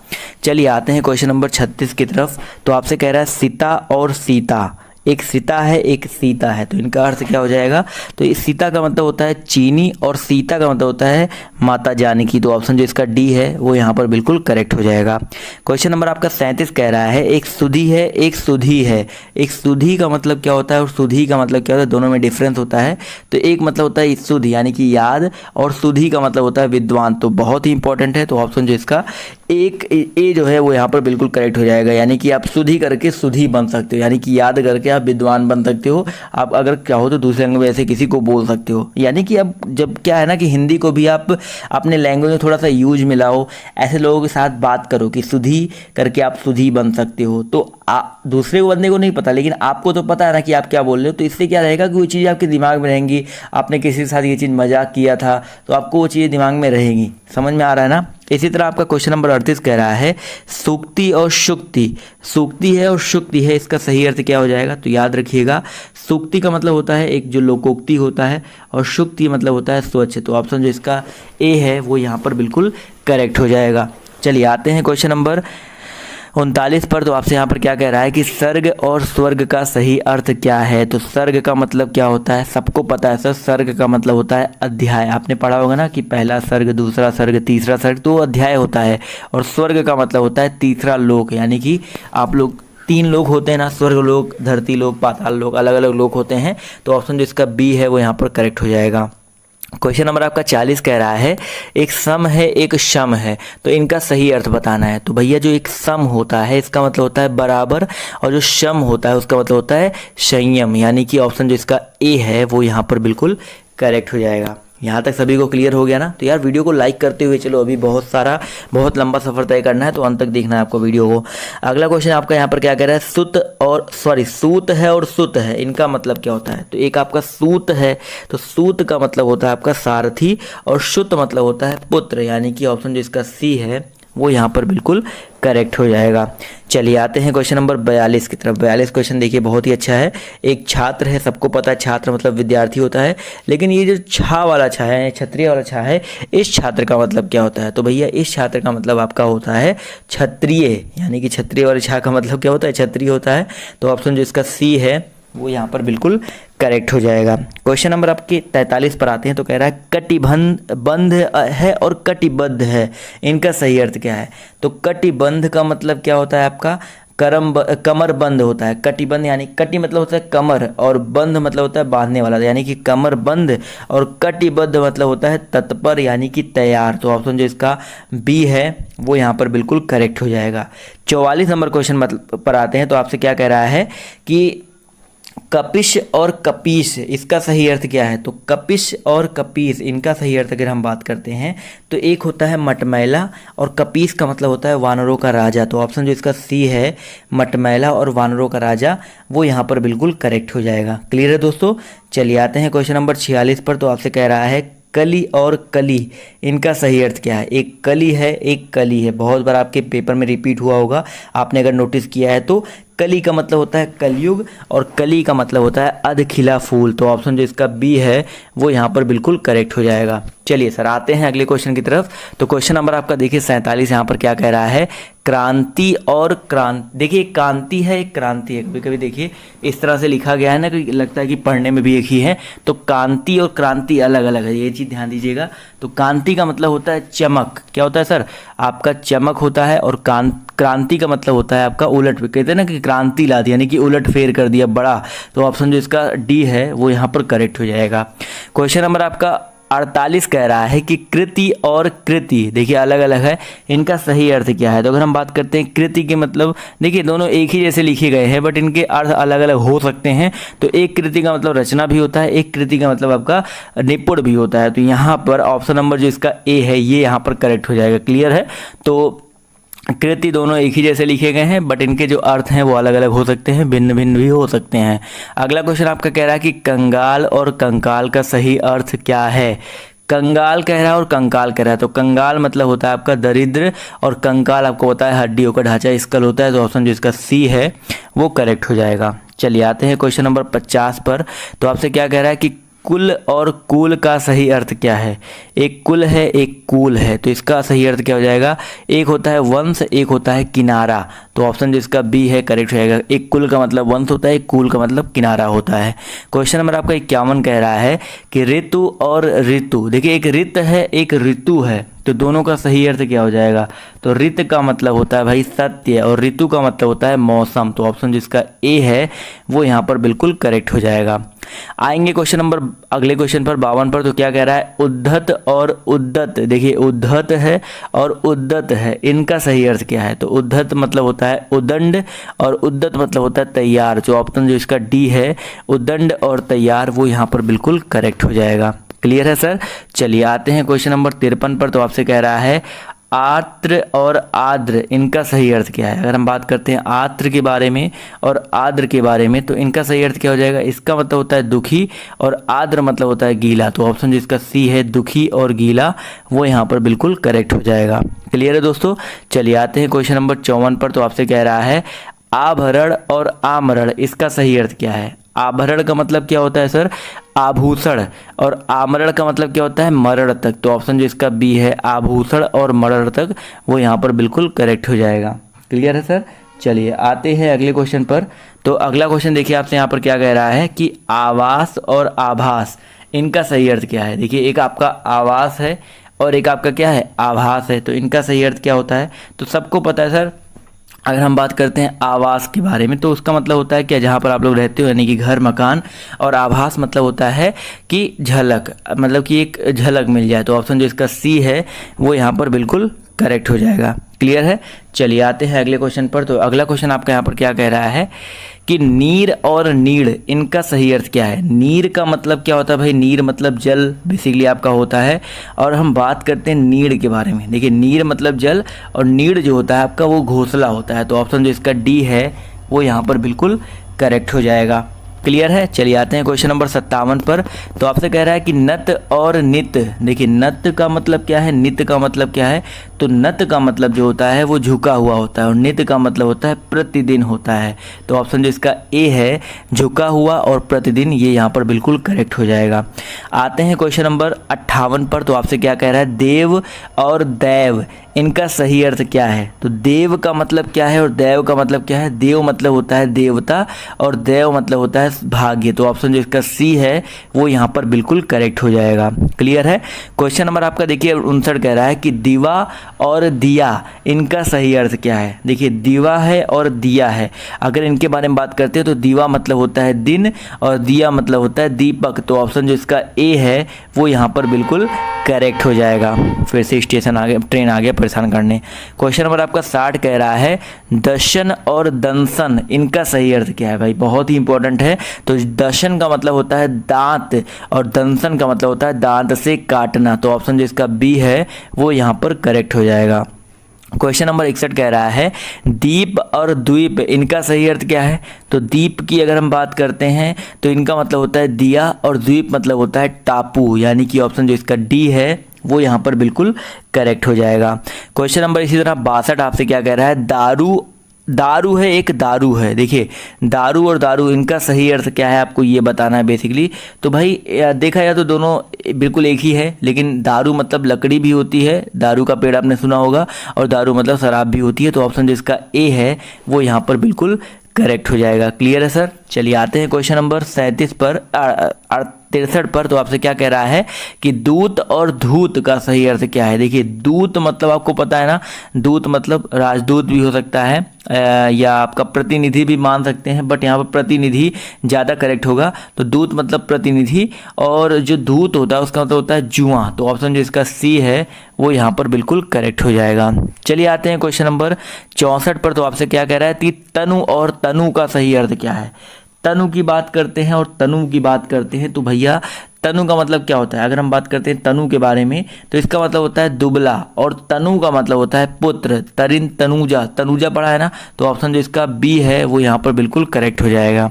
चलिए आते हैं क्वेश्चन नंबर 36 की तरफ। तो आपसे कह रहा है सीता और सीता एक सीता है एक सीता है, तो इनका अर्थ क्या हो जाएगा? तो इस सीता का मतलब होता है चीनी और सीता का मतलब होता है माता जानकी। तो ऑप्शन जो इसका डी है वो यहाँ पर बिल्कुल करेक्ट हो जाएगा। क्वेश्चन नंबर आपका 37 कह रहा है एक सुधी है एक सुधी है। एक सुधी का मतलब क्या होता है और सुधी का मतलब क्या होता है? दोनों में डिफरेंस होता है। तो एक मतलब होता है सुध यानी कि याद, और सुधी का मतलब होता है विद्वान। तो बहुत ही इंपॉर्टेंट है। तो ऑप्शन जो इसका एक ए जो है वो यहाँ पर बिल्कुल करेक्ट हो जाएगा। यानी कि आप सुधी करके सुधी बन सकते हो, यानी कि याद करके आप विद्वान बन सकते हो। आप अगर चाहो तो दूसरे लैंग्वेज में ऐसे किसी को बोल सकते हो। यानी कि अब जब क्या है ना कि हिंदी को भी आप अपने लैंग्वेज में थोड़ा सा यूज मिलाओ, ऐसे लोगों के साथ बात करो कि सुधी करके आप सुधी बन सकते हो। तो दूसरे बंदे को नहीं पता, लेकिन आपको तो पता है ना कि आप क्या बोल रहे हो। तो इससे क्या रहेगा कि वो चीज़ आपके दिमाग में रहेंगी। आपने किसी के साथ ये चीज़ मजाक किया था तो आपको वो चीज़ दिमाग में रहेंगी। समझ में आ रहा है ना? इसी तरह आपका क्वेश्चन नंबर 38 कह रहा है सूक्ति और शुक्ति। सूक्ति है और शुक्ति है, इसका सही अर्थ क्या हो जाएगा? तो याद रखिएगा, सूक्ति का मतलब होता है एक जो लोकोक्ति होता है, और शुक्ति मतलब होता है स्वच्छ। तो ऑप्शन जो इसका ए है वो यहाँ पर बिल्कुल करेक्ट हो जाएगा। चलिए आते हैं क्वेश्चन नंबर 39 पर। तो आपसे यहाँ पर क्या कह रहा है कि सर्ग और स्वर्ग का सही अर्थ क्या है? तो सर्ग का मतलब क्या होता है? सबको पता है सर, सर्ग का मतलब होता है अध्याय। आपने पढ़ा होगा ना कि पहला सर्ग, दूसरा सर्ग, तीसरा सर्ग, तो अध्याय होता है। और स्वर्ग का मतलब होता है तीसरा लोक, यानी कि आप लोग 3 लोग होते हैं ना, स्वर्ग लोक, धरती लोक, पाताल लोक, अलग अलग लोक होते हैं। तो ऑप्शन जो इसका बी है वो यहाँ पर करेक्ट हो जाएगा। क्वेश्चन नंबर आपका 40 कह रहा है एक सम है एक शम है, तो इनका सही अर्थ बताना है। तो भैया जो एक सम होता है इसका मतलब होता है बराबर, और जो शम होता है उसका मतलब होता है संयम। यानी कि ऑप्शन जो इसका ए है वो यहाँ पर बिल्कुल करेक्ट हो जाएगा। यहाँ तक सभी को क्लियर हो गया ना? तो यार वीडियो को लाइक करते हुए चलो, अभी बहुत लंबा सफ़र तय करना है, तो अंत तक देखना है आपको वीडियो को। अगला क्वेश्चन आपका यहाँ पर क्या कह रहा है सूत है और सुत है, इनका मतलब क्या होता है? तो एक आपका सूत है, तो सूत का मतलब होता है आपका सारथी, और शुत मतलब होता है पुत्र। यानी कि ऑप्शन जो इसका सी है वो यहाँ पर बिल्कुल करेक्ट हो जाएगा। चलिए आते हैं क्वेश्चन नंबर 42 की तरफ। 42 क्वेश्चन देखिए बहुत ही अच्छा है। एक छात्र है, सबको पता है छात्र मतलब विद्यार्थी होता है, लेकिन ये जो छा वाला छा है, क्षत्रिय वाला छा है, इस छात्र का मतलब क्या होता है? तो भैया इस छात्र का मतलब आपका होता है क्षत्रिय। यानी कि क्षत्रिय वाले छा का मतलब क्या होता है? क्षत्रिय होता है। तो ऑप्शन जो इसका सी है वो यहाँ पर बिल्कुल करेक्ट हो जाएगा। क्वेश्चन नंबर आपके 43 पर आते हैं। तो कह रहा है कटिबंध है और कटिबद्ध है, इनका सही अर्थ क्या है? तो कटिबंध का मतलब क्या होता है आपका? कमर बंद होता है। कटिबंध यानी कटि मतलब होता है कमर, और बंध मतलब होता है बांधने वाला, यानी कि कमर बंद। और कटिबद्ध मतलब होता है तत्पर, यानी कि तैयार। तो ऑप्शन जो इसका बी है वो यहाँ पर बिल्कुल करेक्ट हो जाएगा। 44 नंबर क्वेश्चन पर आते हैं। तो आपसे क्या कह रहा है कि कपिश और कपीश, इसका सही अर्थ क्या है? तो कपिश और कपीश, इनका सही अर्थ अगर हम बात करते हैं तो एक होता है मटमैला, और कपीश का मतलब होता है वानरों का राजा। तो ऑप्शन जो इसका सी है मटमैला और वानरों का राजा, वो यहाँ पर बिल्कुल करेक्ट हो जाएगा। क्लियर है दोस्तों? चलिए आते हैं क्वेश्चन नंबर 46 पर। तो आपसे कह रहा है कली और कली, इनका सही अर्थ क्या है? एक कली है एक कली है, बहुत बार आपके पेपर में रिपीट हुआ होगा, आपने अगर नोटिस किया है तो। कली का मतलब होता है कलयुग, और कली का मतलब होता है अधखिला फूल। तो ऑप्शन जो इसका बी है वो यहाँ पर बिल्कुल करेक्ट हो जाएगा। चलिए सर आते हैं अगले क्वेश्चन की तरफ। तो क्वेश्चन नंबर आपका देखिए 47, यहाँ पर क्या कह रहा है क्रांति और क्रांति। देखिए एक क्रांति है एक क्रांति है, कभी कभी देखिए इस तरह से लिखा गया है ना कि लगता है कि पढ़ने में भी एक ही है। तो कांति और क्रांति अलग अलग है, ये चीज़ ध्यान दीजिएगा। तो कांति का मतलब होता है चमक, क्या होता है सर? आपका चमक होता है। और क्रांति का मतलब होता है आपका उलट, कहते हैं ना कि क्रांति ला दी, यानी कि उलट फेर कर दिया, बड़ा। तो ऑप्शन जो इसका डी है वो यहाँ पर करेक्ट हो जाएगा। क्वेश्चन नंबर आपका 48 कह रहा है कि कृति और कृति, देखिए अलग अलग है, इनका सही अर्थ क्या है? तो अगर हम बात करते हैं कृति के मतलब, देखिए दोनों एक ही जैसे लिखे गए हैं बट इनके अर्थ अलग अलग हो सकते हैं। तो एक कृति का मतलब रचना भी होता है, एक कृति का मतलब आपका निपुण भी होता है। तो यहाँ पर ऑप्शन नंबर जो इसका ए है ये यहाँ पर करेक्ट हो जाएगा। क्लियर है? तो कृति दोनों एक ही जैसे लिखे गए हैं बट इनके जो अर्थ हैं वो अलग अलग हो सकते हैं, भिन्न भिन्न भी हो सकते हैं। अगला क्वेश्चन आपका कह रहा है कि कंगाल और कंकाल का सही अर्थ क्या है? कंगाल कह रहा है और कंकाल कह रहा है। तो कंगाल मतलब होता है आपका दरिद्र, और कंकाल आपको पता है हड्डियों का ढांचा स्कल होता है। तो ऑप्शन जो इसका सी है वो करेक्ट हो जाएगा। चलिए आते हैं क्वेश्चन नंबर 50 पर। तो आपसे क्या कह रहा है कि कुल और कूल का सही अर्थ क्या है? एक कुल है, एक कूल है, तो इसका सही अर्थ क्या हो जाएगा? एक होता है वंश, एक होता है किनारा। तो ऑप्शन जिसका बी है करेक्ट हो जाएगा। एक कुल का मतलब वंश होता है, एक कूल का मतलब किनारा होता है। क्वेश्चन नंबर आपका 51 कह रहा है कि ऋतु और ऋतु, देखिए एक ऋत है, एक ऋतु है, तो दोनों का सही अर्थ क्या हो जाएगा? तो ऋत का मतलब होता है भाई सत्य और ऋतु का मतलब होता है मौसम। तो ऑप्शन जिसका ए है वो यहाँ पर बिल्कुल करेक्ट हो जाएगा। आएंगे क्वेश्चन नंबर अगले क्वेश्चन पर 52 पर, तो क्या कह रहा है? उद्धत और उद्दत, देखिए उद्धत है और उद्दत है, इनका सही अर्थ क्या है? तो उद्धत मतलब होता है उदंड और उद्दत मतलब होता है तैयार। जो ऑप्शन जो इसका डी है उदंड और तैयार, वो यहाँ पर बिल्कुल करेक्ट हो जाएगा। क्लियर है सर? चलिए आते हैं क्वेश्चन नंबर 53 पर, तो आपसे कह रहा है आर्द्र और आर्द्र, इनका सही अर्थ क्या है? अगर हम बात करते हैं आर्द्र के बारे में और आर्द्र के बारे में, तो इनका सही अर्थ क्या हो जाएगा? इसका मतलब होता है दुखी और आर्द्र मतलब होता है गीला। तो ऑप्शन जिसका सी है दुखी और गीला, वो यहाँ पर बिल्कुल करेक्ट हो जाएगा। क्लियर है दोस्तों? चलिए आते हैं क्वेश्चन नंबर 54 पर, तो आपसे कह रहा है आभरण और आमरण, इसका सही अर्थ क्या है? आभरण का मतलब क्या होता है सर? आभूषण, और आमरण का मतलब क्या होता है? मरण तक। तो ऑप्शन जो इसका बी है आभूषण और मरण तक, वो यहाँ पर बिल्कुल करेक्ट हो जाएगा। क्लियर है सर? चलिए आते हैं अगले क्वेश्चन पर। तो अगला क्वेश्चन देखिए आपसे यहाँ पर क्या कह रहा है कि आवास और आभास, इनका सही अर्थ क्या है? देखिए एक आपका आवास है और एक आपका क्या है? आभास है, तो इनका सही अर्थ क्या होता है? तो सबको पता है सर, अगर हम बात करते हैं आवास के बारे में, तो उसका मतलब होता है क्या? जहाँ पर आप लोग रहते हो, यानी कि घर मकान, और आभास मतलब होता है कि झलक, मतलब कि एक झलक मिल जाए। तो ऑप्शन जो इसका सी है वो यहाँ पर बिल्कुल करेक्ट हो जाएगा। क्लियर है? चलिए आते हैं अगले क्वेश्चन पर। तो अगला क्वेश्चन आपका यहाँ पर क्या कह रहा है कि नीर और नीड़, इनका सही अर्थ क्या है? नीर का मतलब क्या होता है भाई? नीर मतलब जल बेसिकली आपका होता है, और हम बात करते हैं नीड़ के बारे में। देखिए नीर मतलब जल और नीड़ जो होता है आपका वो घोंसला होता है। तो ऑप्शन जो इसका डी है वो यहाँ पर बिल्कुल करेक्ट हो जाएगा। क्लियर है? चलिए आते हैं क्वेश्चन नंबर 57 पर। तो आपसे कह रहा है कि नत और नित, देखिए नत का मतलब क्या है, नित का मतलब क्या है? तो नत का मतलब जो होता है वो झुका हुआ होता है और नित का मतलब होता है प्रतिदिन होता है। तो ऑप्शन जो इसका ए है झुका हुआ और प्रतिदिन, ये यहाँ पर बिल्कुल करेक्ट हो जाएगा। आते हैं क्वेश्चन नंबर 58 पर। तो आपसे क्या कह रहा है? देव और दैव, इनका सही अर्थ क्या है? तो देव का मतलब क्या है और दैव का मतलब क्या है? देव मतलब होता है देवता और दैव मतलब होता है भाग्य। तो ऑप्शन जो इसका सी है वो यहाँ पर बिल्कुल करेक्ट हो जाएगा। क्लियर है? क्वेश्चन नंबर आपका देखिए 59 कह रहा है कि दीवा और दिया, इनका सही अर्थ क्या है? देखिए दीवा है और दिया है, अगर इनके बारे में बात करते हैं तो दीवा मतलब होता है दिन और दिया मतलब होता है दीपक। तो ऑप्शन जो इसका ए है वो यहाँ पर बिल्कुल करेक्ट हो जाएगा। फिर से स्टेशन आ गया, ट्रेन आ गया परेशान करने। क्वेश्चन नंबर आपका 60 कह रहा है दशन और दंसन, इनका सही अर्थ क्या है भाई? बहुत ही इंपॉर्टेंट है। तो दशन का मतलब होता है दांत और दंसन का मतलब होता है दांत से काटना। तो ऑप्शन जो इसका बी है वो यहाँ पर करेक्ट हो जाएगा। क्वेश्चन नंबर 61 कह रहा है दीप और द्वीप, इनका सही अर्थ क्या है? तो दीप की अगर हम बात करते हैं तो इनका मतलब होता है दिया और द्वीप मतलब होता है टापू, यानी कि ऑप्शन जो इसका डी है वो यहाँ पर बिल्कुल करेक्ट हो जाएगा। क्वेश्चन नंबर इसी तरह 62 आपसे क्या कह रहा है? दारू, दारू है, एक दारू है। देखिए दारू और दारू, इनका सही अर्थ क्या है आपको ये बताना है बेसिकली। तो भाई देखा जाए तो दोनों बिल्कुल एक ही है, लेकिन दारू मतलब लकड़ी भी होती है, दारू का पेड़ आपने सुना होगा, और दारू मतलब शराब भी होती है। तो ऑप्शन जिसका ए है वो यहाँ पर बिल्कुल करेक्ट हो जाएगा। क्लियर है सर? चलिए आते हैं क्वेश्चन नंबर 37 पर 63 पर। तो आपसे क्या कह रहा है कि दूत और धूत का सही अर्थ क्या है? देखिए दूत मतलब आपको पता है ना, दूत मतलब राजदूत भी हो सकता है या आपका प्रतिनिधि भी मान सकते हैं, बट यहाँ पर प्रतिनिधि ज़्यादा करेक्ट होगा। तो दूत मतलब प्रतिनिधि, और जो धूत होता है उसका मतलब होता है जुआ। तो ऑप्शन जो इसका सी है वो यहाँ पर बिल्कुल करेक्ट हो जाएगा। चलिए आते हैं क्वेश्चन नंबर 64 पर। तो आपसे क्या कह रहा है कि तनु और तनु का सही अर्थ क्या है? तनु की बात करते हैं और तनु की बात करते हैं, तो भैया तनु का मतलब क्या होता है? अगर हम बात करते हैं तनु के बारे में तो इसका मतलब होता है दुबला, और तनु का मतलब होता है पुत्र। तरिन तनुजा, तनुजा पढ़ा है ना, तो ऑप्शन जो इसका बी है वो यहाँ पर बिल्कुल करेक्ट हो जाएगा।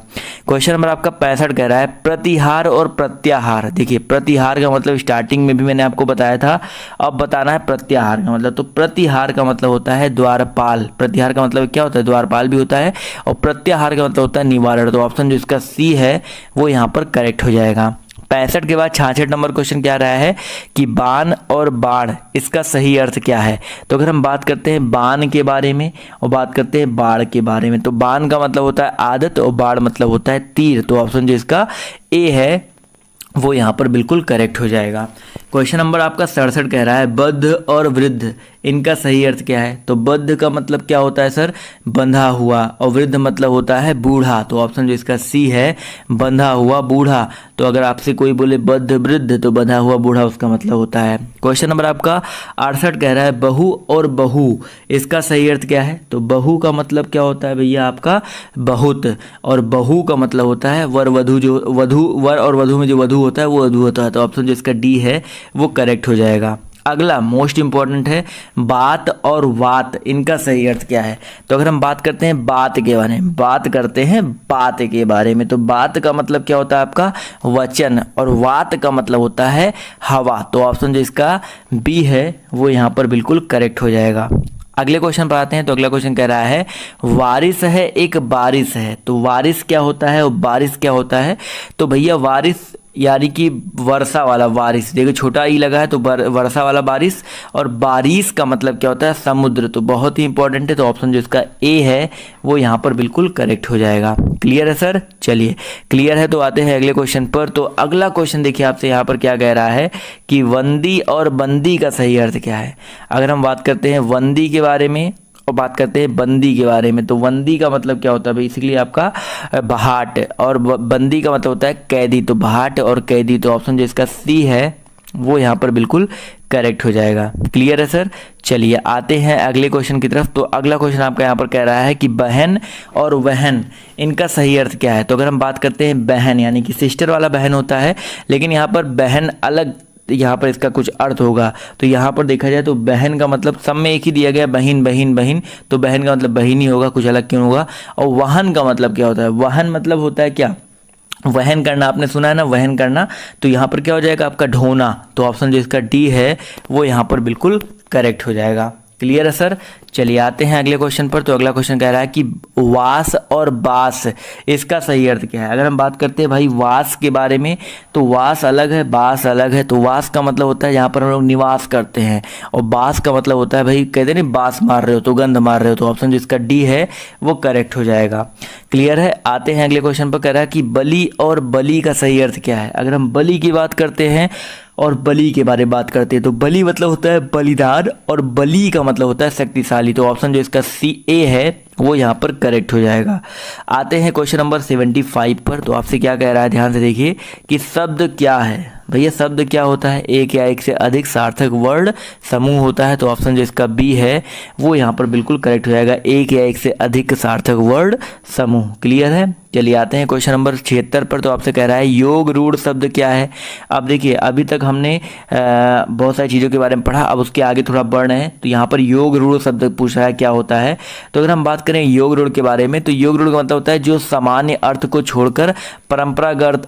क्वेश्चन नंबर आपका 65 कह रहा है प्रतिहार और प्रत्याहार। देखिए प्रतिहार का मतलब स्टार्टिंग में भी मैंने आपको बताया था, अब बताना है प्रत्याहार का मतलब। तो प्रतिहार का मतलब होता है द्वारपाल, प्रतिहार का मतलब क्या होता है? द्वारपाल भी होता है, और प्रत्याहार का मतलब होता है निवारण। तो ऑप्शन जो इसका सी है वो यहाँ पर करेक्ट हो जाएगा। 65 के बाद 66 नंबर क्वेश्चन क्या रहा है कि बाण और बाढ़ इसका सही अर्थ क्या है। तो अगर हम बात करते हैं बाण के बारे में और बात करते हैं बाढ़ के बारे में, तो बाण का मतलब होता है आदत और बाढ़ मतलब होता है तीर। तो ऑप्शन जो इसका ए है वो यहाँ पर बिल्कुल करेक्ट हो जाएगा। क्वेश्चन नंबर आपका 67 कह रहा है बद्ध और वृद्ध इनका सही अर्थ क्या है। तो बद्ध का मतलब क्या होता है सर, बंधा हुआ, और वृद्ध मतलब होता है बूढ़ा। तो ऑप्शन जो इसका सी है बंधा हुआ बूढ़ा। तो अगर आपसे कोई बोले बद्ध वृद्ध तो बंधा हुआ बूढ़ा उसका मतलब होता है। क्वेश्चन नंबर आपका 68 कह रहा है बहू और बहू इसका सही अर्थ क्या है। तो बहू का मतलब क्या होता है भैया आपका बहुत, और बहू का मतलब होता है वर वधु, जो वधु वर और वधु में जो वधु होता है वो वधु होता है। तो ऑप्शन जो इसका डी है वो करेक्ट हो जाएगा। अगला मोस्ट इंपॉर्टेंट है बात और वात इनका सही अर्थ क्या है। तो अगर हम बात करते हैं बात के बारे में, बात करते हैं बात के बारे में, तो बात का मतलब क्या होता है आपका वचन, और वात का मतलब होता है हवा। तो ऑप्शन जो इसका बी है वो यहाँ पर बिल्कुल करेक्ट हो जाएगा। अगले क्वेश्चन पर आते हैं। तो अगला क्वेश्चन कह रहा है वारिस है एक बारिश है। तो वारिस क्या होता है और बारिश क्या होता है। तो भैया वारिस यानी कि वर्षा वाला बारिश, देखो छोटा ई लगा है तो वर्षा वाला बारिश, और बारिश का मतलब क्या होता है समुद्र। तो बहुत ही इंपॉर्टेंट है। तो ऑप्शन जो इसका ए है वो यहाँ पर बिल्कुल करेक्ट हो जाएगा। क्लियर है सर, चलिए क्लियर है तो आते हैं अगले क्वेश्चन पर। तो अगला क्वेश्चन देखिए आपसे यहाँ पर क्या कह रहा है कि वंदी और बंदी का सही अर्थ क्या है। अगर हम बात करते हैं वंदी के बारे में और बात करते हैं बंदी के बारे में, तो वंदी का मतलब क्या होता है बेसिकली आपका बहाट, और बंदी का मतलब होता है कैदी। तो बहाट और कैदी, तो ऑप्शन जो इसका सी है वो यहाँ पर बिल्कुल करेक्ट हो जाएगा। क्लियर है सर, चलिए आते हैं अगले क्वेश्चन की तरफ। तो अगला क्वेश्चन आपका यहाँ पर कह रहा है कि बहन और वहन इनका सही अर्थ क्या है। तो अगर हम बात करते हैं बहन यानी कि सिस्टर वाला बहन होता है, लेकिन यहाँ पर बहन अलग, यहाँ पर इसका कुछ अर्थ होगा। तो यहाँ पर देखा जाए तो बहन का मतलब सब में एक ही दिया गया, बहन बहन बहन, तो बहन का मतलब बहन ही होगा, कुछ अलग क्यों होगा। और वहन का मतलब क्या होता है, वहन मतलब होता है क्या, वहन करना, आपने सुना है ना वहन करना। तो यहाँ पर क्या हो जाएगा आपका ढोना। तो ऑप्शन जो इसका डी है वो यहाँ पर बिल्कुल करेक्ट हो जाएगा। क्लियर है सर, चलिए आते हैं अगले क्वेश्चन पर। तो अगला क्वेश्चन कह रहा है कि वास और बास इसका सही अर्थ क्या है। अगर हम बात करते हैं भाई वास के बारे में, तो वास अलग है बास अलग है। तो वास का मतलब होता है जहाँ पर हम लोग निवास करते हैं, और बास का मतलब होता है भाई कहते हैं ना बास मार रहे हो तो गंध मार रहे हो। तो ऑप्शन जो इसका डी है वो करेक्ट हो जाएगा। क्लियर है, आते हैं अगले क्वेश्चन पर। कह रहा है कि बलि और बलि का सही अर्थ क्या है। अगर हम बलि की बात करते हैं और बलि के बारे में बात करते हैं, तो बलि मतलब होता है बलिदान, और बलि का मतलब होता है शक्तिशाली। तो ऑप्शन जो इसका सी ए है वो यहाँ पर करेक्ट हो जाएगा। आते हैं क्वेश्चन नंबर 75 पर। तो आपसे क्या कह रहा है, ध्यान से देखिए कि शब्द क्या है। भैया शब्द क्या होता है, एक या एक से अधिक सार्थक वर्ड समूह होता है। तो ऑप्शन जो इसका बी है वो यहाँ पर बिल्कुल करेक्ट हो जाएगा, एक या एक से अधिक सार्थक वर्ड समूह। क्लियर है, चलिए आते हैं क्वेश्चन नंबर 76 पर। तो आपसे कह रहा है योग रूढ़ शब्द क्या है। अब देखिए अभी तक हमने बहुत सारी चीज़ों के बारे में पढ़ा, अब उसके आगे थोड़ा बढ़ रहे हैं। तो यहाँ पर योग रूढ़ शब्द पूछ रहा है क्या होता है। तो अगर हम बात करें योग रूढ़ के बारे में, तो योग रूढ़ का मतलब होता है जो सामान्य अर्थ को छोड़कर परंपरागत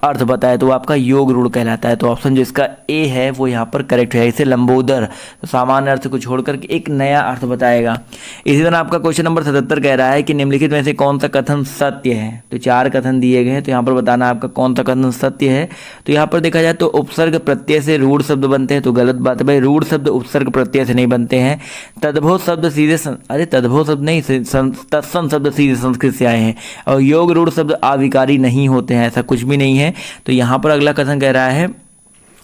अर्थ बताए, तो आपका योग रूढ़ कहलाता है। तो ऑप्शन जो इसका ए है वो यहाँ पर करेक्ट है। इसे लंबोदर, तो सामान्य अर्थ को छोड़कर एक नया अर्थ बताएगा। इसी तरह आपका क्वेश्चन नंबर 77 कह रहा है कि निम्नलिखित में से कौन सा कथन सत्य है। तो 4 कथन दिए गए हैं, तो यहाँ पर बताना आपका कौन सा कथन सत्य है। तो यहाँ पर देखा जाए तो उपसर्ग प्रत्यय से रूढ़ शब्द बनते हैं, तो गलत बात है भाई, रूढ़ शब्द उपसर्ग प्रत्यय से नहीं बनते हैं। तद्भव शब्द सीधे अरे तद्भव शब्द नहीं, तत्सम शब्द सीधे संस्कृत से आए हैं, और योग रूढ़ शब्द आविकारी नहीं होते हैं, ऐसा कुछ भी नहीं है। तो यहाँ पर अगला कथन कह रहा है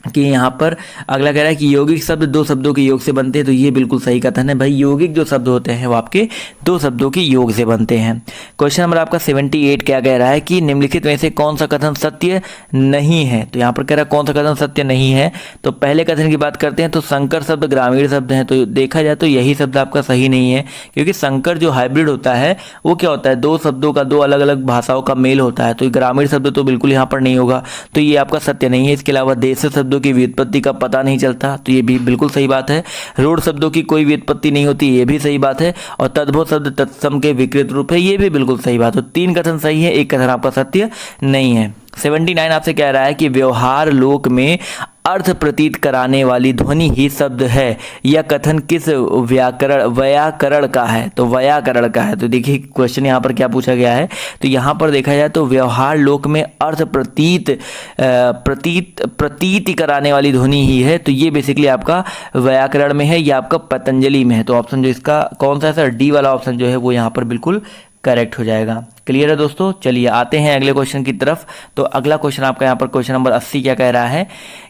कि यहाँ पर अगला कह रहा है कि यौगिक शब्द 2 शब्दों के योग से बनते हैं। तो ये बिल्कुल सही कथन है भाई, यौगिक जो शब्द होते हैं वो आपके 2 शब्दों के योग से बनते हैं। क्वेश्चन नंबर आपका 78 क्या कह रहा है कि निम्नलिखित में से कौन सा कथन सत्य नहीं है। तो यहाँ पर कह रहा है कौन सा कथन सत्य नहीं है। तो पहले कथन की बात करते हैं, तो संकर शब्द ग्रामीण शब्द है। तो देखा जाए तो यही शब्द आपका सही नहीं है, क्योंकि संकर जो हाइब्रिड होता है वो क्या होता है, 2 शब्दों का 2 अलग अलग भाषाओं का मेल होता है। तो ग्रामीण शब्द तो बिल्कुल यहाँ पर नहीं होगा, तो ये आपका सत्य नहीं है। इसके अलावा देश शब्दों की व्युत्पत्ति का पता नहीं चलता, तो ये भी बिल्कुल सही बात है। रूढ़ शब्दों की कोई व्युत्पत्ति नहीं होती, ये भी सही बात है। और तद्भव शब्द तत्सम के विकृत रूप है, ये भी बिल्कुल सही बात है। तो 3 कथन सही है, 1 कथन आपका सत्य नहीं है। 79 आपसे कह रहा है कि व्यवहार लोक में अर्थ प्रतीत कराने वाली ध्वनि ही शब्द है। यह कथन किस व्याकरण का है? तो व्याकरण का है। तो देखिए क्वेश्चन यहाँ पर क्या पूछा गया है, तो यहाँ पर देखा जाए तो व्यवहार लोक में अर्थ प्रतीति कराने वाली ध्वनि ही है। तो ये बेसिकली आपका व्याकरण में है, या आपका पतंजलि में है। तो ऑप्शन जो इसका कौन सा है सर? डी वाला ऑप्शन जो है वो यहाँ पर बिल्कुल करेक्ट हो जाएगा। क्लियर है दोस्तों? चलिए आते हैं अगले क्वेश्चन की तरफ। तो अगला क्वेश्चन आपका यहाँ पर क्वेश्चन नंबर 80 क्या कह रहा है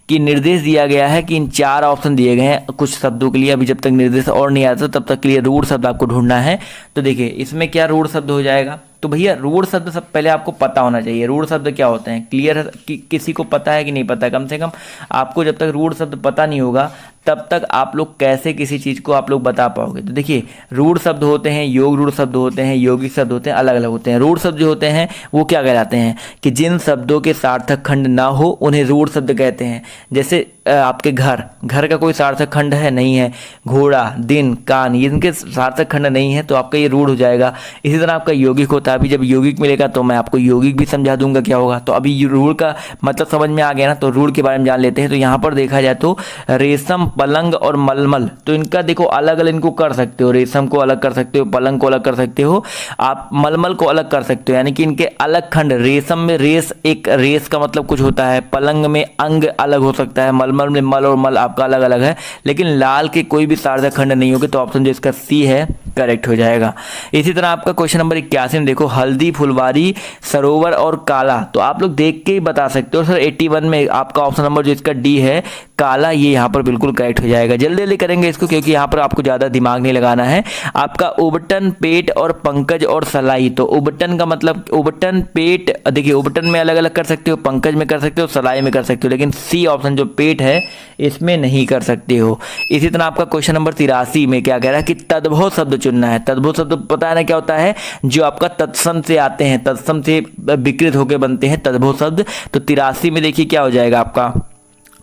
कि निर्देश दिया गया है कि इन 4 ऑप्शन दिए गए हैं कुछ शब्दों के लिए। अभी जब तक निर्देश और नहीं आता तब तक के लिए रूढ़ शब्द आपको ढूंढना है। तो देखिए इसमें क्या रूढ़ शब्द हो जाएगा, तो भैया रूढ़ शब्द सब पहले आपको पता होना चाहिए। रूढ़ शब्द क्या होते हैं? क्लियर है किसी को पता है कि नहीं पता? कम से कम आपको जब तक रूढ़ शब्द पता नहीं होगा तब तक आप लोग कैसे किसी चीज़ को आप लोग बता पाओगे। तो देखिए रूढ़ शब्द होते हैं, योग रूढ़ शब्द होते हैं, यौगिक शब्द होते हैं, अलग अलग होते हैं। रूढ़ शब्द जो होते हैं वो क्या कहलाते हैं कि जिन शब्दों के सार्थक खंड ना हो उन्हें रूढ़ शब्द कहते हैं। जैसे आपके घर का कोई सार्थक खंड है? नहीं है। घोड़ा, दिन, कान, ये इनके सार्थक खंड नहीं है तो आपका ये रूढ़ हो जाएगा। इसी तरह आपका यौगिक होता है। अभी जब यौगिक मिलेगा तो मैं आपको यौगिक भी समझा दूंगा क्या होगा। तो अभी रूढ़ का मतलब समझ में आ गया ना, तो रूढ़ के बारे में जान लेते हैं। तो यहाँ पर देखा जाए तो रेशम, पलंग और मलमल, तो इनका देखो अलग अलग इनको कर सकते हो। रेशम को अलग कर सकते हो, पलंग को अलग कर सकते हो, आप मलमल को अलग कर सकते हो। यानी कि इनके अलग खंड, रेशम में रेस, एक रेस का मतलब कुछ होता है, पलंग में अंग अलग हो सकता है, मलमल में मल और मल आपका अलग अलग है, लेकिन लाल के कोई भी सार्थक खंड नहीं होंगे। तो ऑप्शन जो इसका सी है करेक्ट हो जाएगा। इसी तरह आपका क्वेश्चन नंबर 81 में देखो हल्दी, फुलवारी, सरोवर और काला, तो आप लोग देख के ही बता सकते हो। सर 81 में आपका ऑप्शन नंबर जो इसका डी है काला, ये यहाँ पर बिल्कुल करेक्ट हो जाएगा। जल्दी जल्दी करेंगे इसको क्योंकि यहाँ पर आपको ज़्यादा दिमाग नहीं लगाना है। आपका उबटन, पेट और पंकज और सलाई, तो उबटन का मतलब उबटन, पेट, देखिए उबटन में अलग अलग कर सकते हो, पंकज में कर सकते हो, सलाई में कर सकते हो, लेकिन सी ऑप्शन जो पेट है इसमें नहीं कर सकते हो। इसी तरह आपका क्वेश्चन नंबर 83 में क्या कह रहा है कि तद्भव शब्द चुनना है। तद्भव शब्द पता है ना क्या होता है? जो आपका तत्सम से आते हैं, तत्सम से विकृत होकर बनते हैं तद्भव शब्द। तो 83 में देखिए क्या हो जाएगा आपका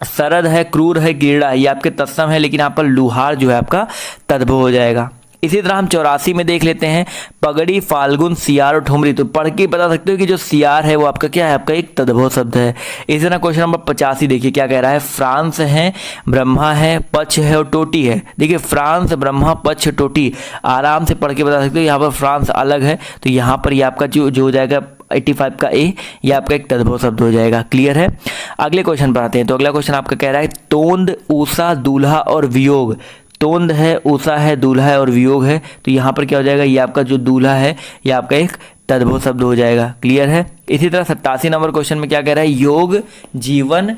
सरद है, क्रूर है, गिरड़ा है, ये आपके तत्सम है, लेकिन यहाँ पर लुहार जो है आपका तद्भव हो जाएगा। इसी तरह हम 84 में देख लेते हैं पगड़ी, फाल्गुन, सियार और ठुमरी, तो पढ़ के बता सकते हो कि जो सियार है वो आपका क्या है? आपका एक तद्भव शब्द है। इसी तरह क्वेश्चन नंबर 85 देखिए क्या कह रहा है फ्रांस है, ब्रह्मा है, पक्ष है और टोटी है। देखिए फ्रांस, ब्रह्मा, पक्ष, टोटी आराम से पढ़ के बता सकते हो। यहाँ पर फ्रांस अलग है तो यहाँ पर ये आपका जो हो जाएगा 85 का ए, ये आपका एक तद्भव शब्द हो जाएगा। क्लियर है? अगले क्वेश्चन पर आते हैं। तो अगला क्वेश्चन आपका कह रहा है तोंद, ऊषा, दूल्हा और वियोग। तोंद है, ऊषा है, दूल्हा है और वियोग है, तो यहाँ पर क्या हो जाएगा? ये आपका जो दूल्हा है ये आपका एक तद्भव शब्द हो जाएगा। क्लियर है? इसी तरह 87 नंबर क्वेश्चन में क्या कह रहा है योग, जीवन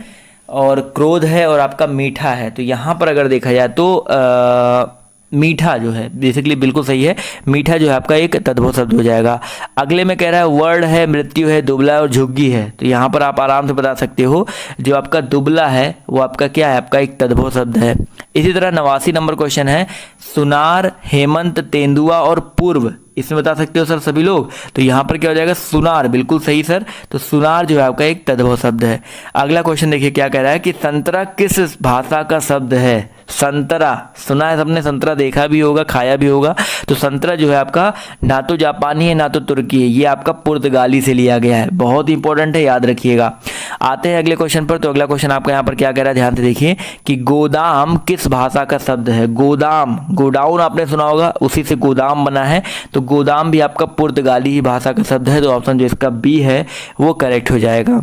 और क्रोध है और आपका मीठा है। तो यहाँ पर अगर देखा जाए तो मीठा जो है बेसिकली बिल्कुल सही है, मीठा जो है आपका एक तद्भव शब्द हो जाएगा। अगले में कह रहा है वर्ण है, मृत्यु है, दुबला और झुग्गी है, तो यहाँ पर आप आराम से बता सकते हो जो आपका दुबला है वो आपका क्या है? आपका एक तद्भव शब्द है। इसी तरह 89 नंबर क्वेश्चन है सुनार, हेमंत, तेंदुआ और पूर्व, इसमें बता सकते हो सर सभी लोग। तो यहाँ पर क्या हो जाएगा? सुनार, बिल्कुल सही सर। तो सुनार जो है आपका एक तद्भव शब्द है। अगला क्वेश्चन देखिए क्या कह रहा है कि संतरा किस भाषा का शब्द है? संतरा सुना है सबने, संतरा देखा भी होगा, खाया भी होगा। तो संतरा जो है आपका ना तो जापानी है ना तो तुर्की है, ये आपका पुर्तगाली से लिया गया है। बहुत इंपॉर्टेंट है, याद रखिएगा। आते हैं अगले क्वेश्चन पर। तो अगला क्वेश्चन आपका यहाँ पर क्या कह रहा है, ध्यान से देखिए कि गोदाम किस भाषा का शब्द है? गोदाम, गोडाउन आपने सुना होगा, उसी से गोदाम बना है, तो गोदाम भी आपका पुर्तगाली ही भाषा का शब्द है। तो ऑप्शन जो इसका बी है वो करेक्ट हो जाएगा।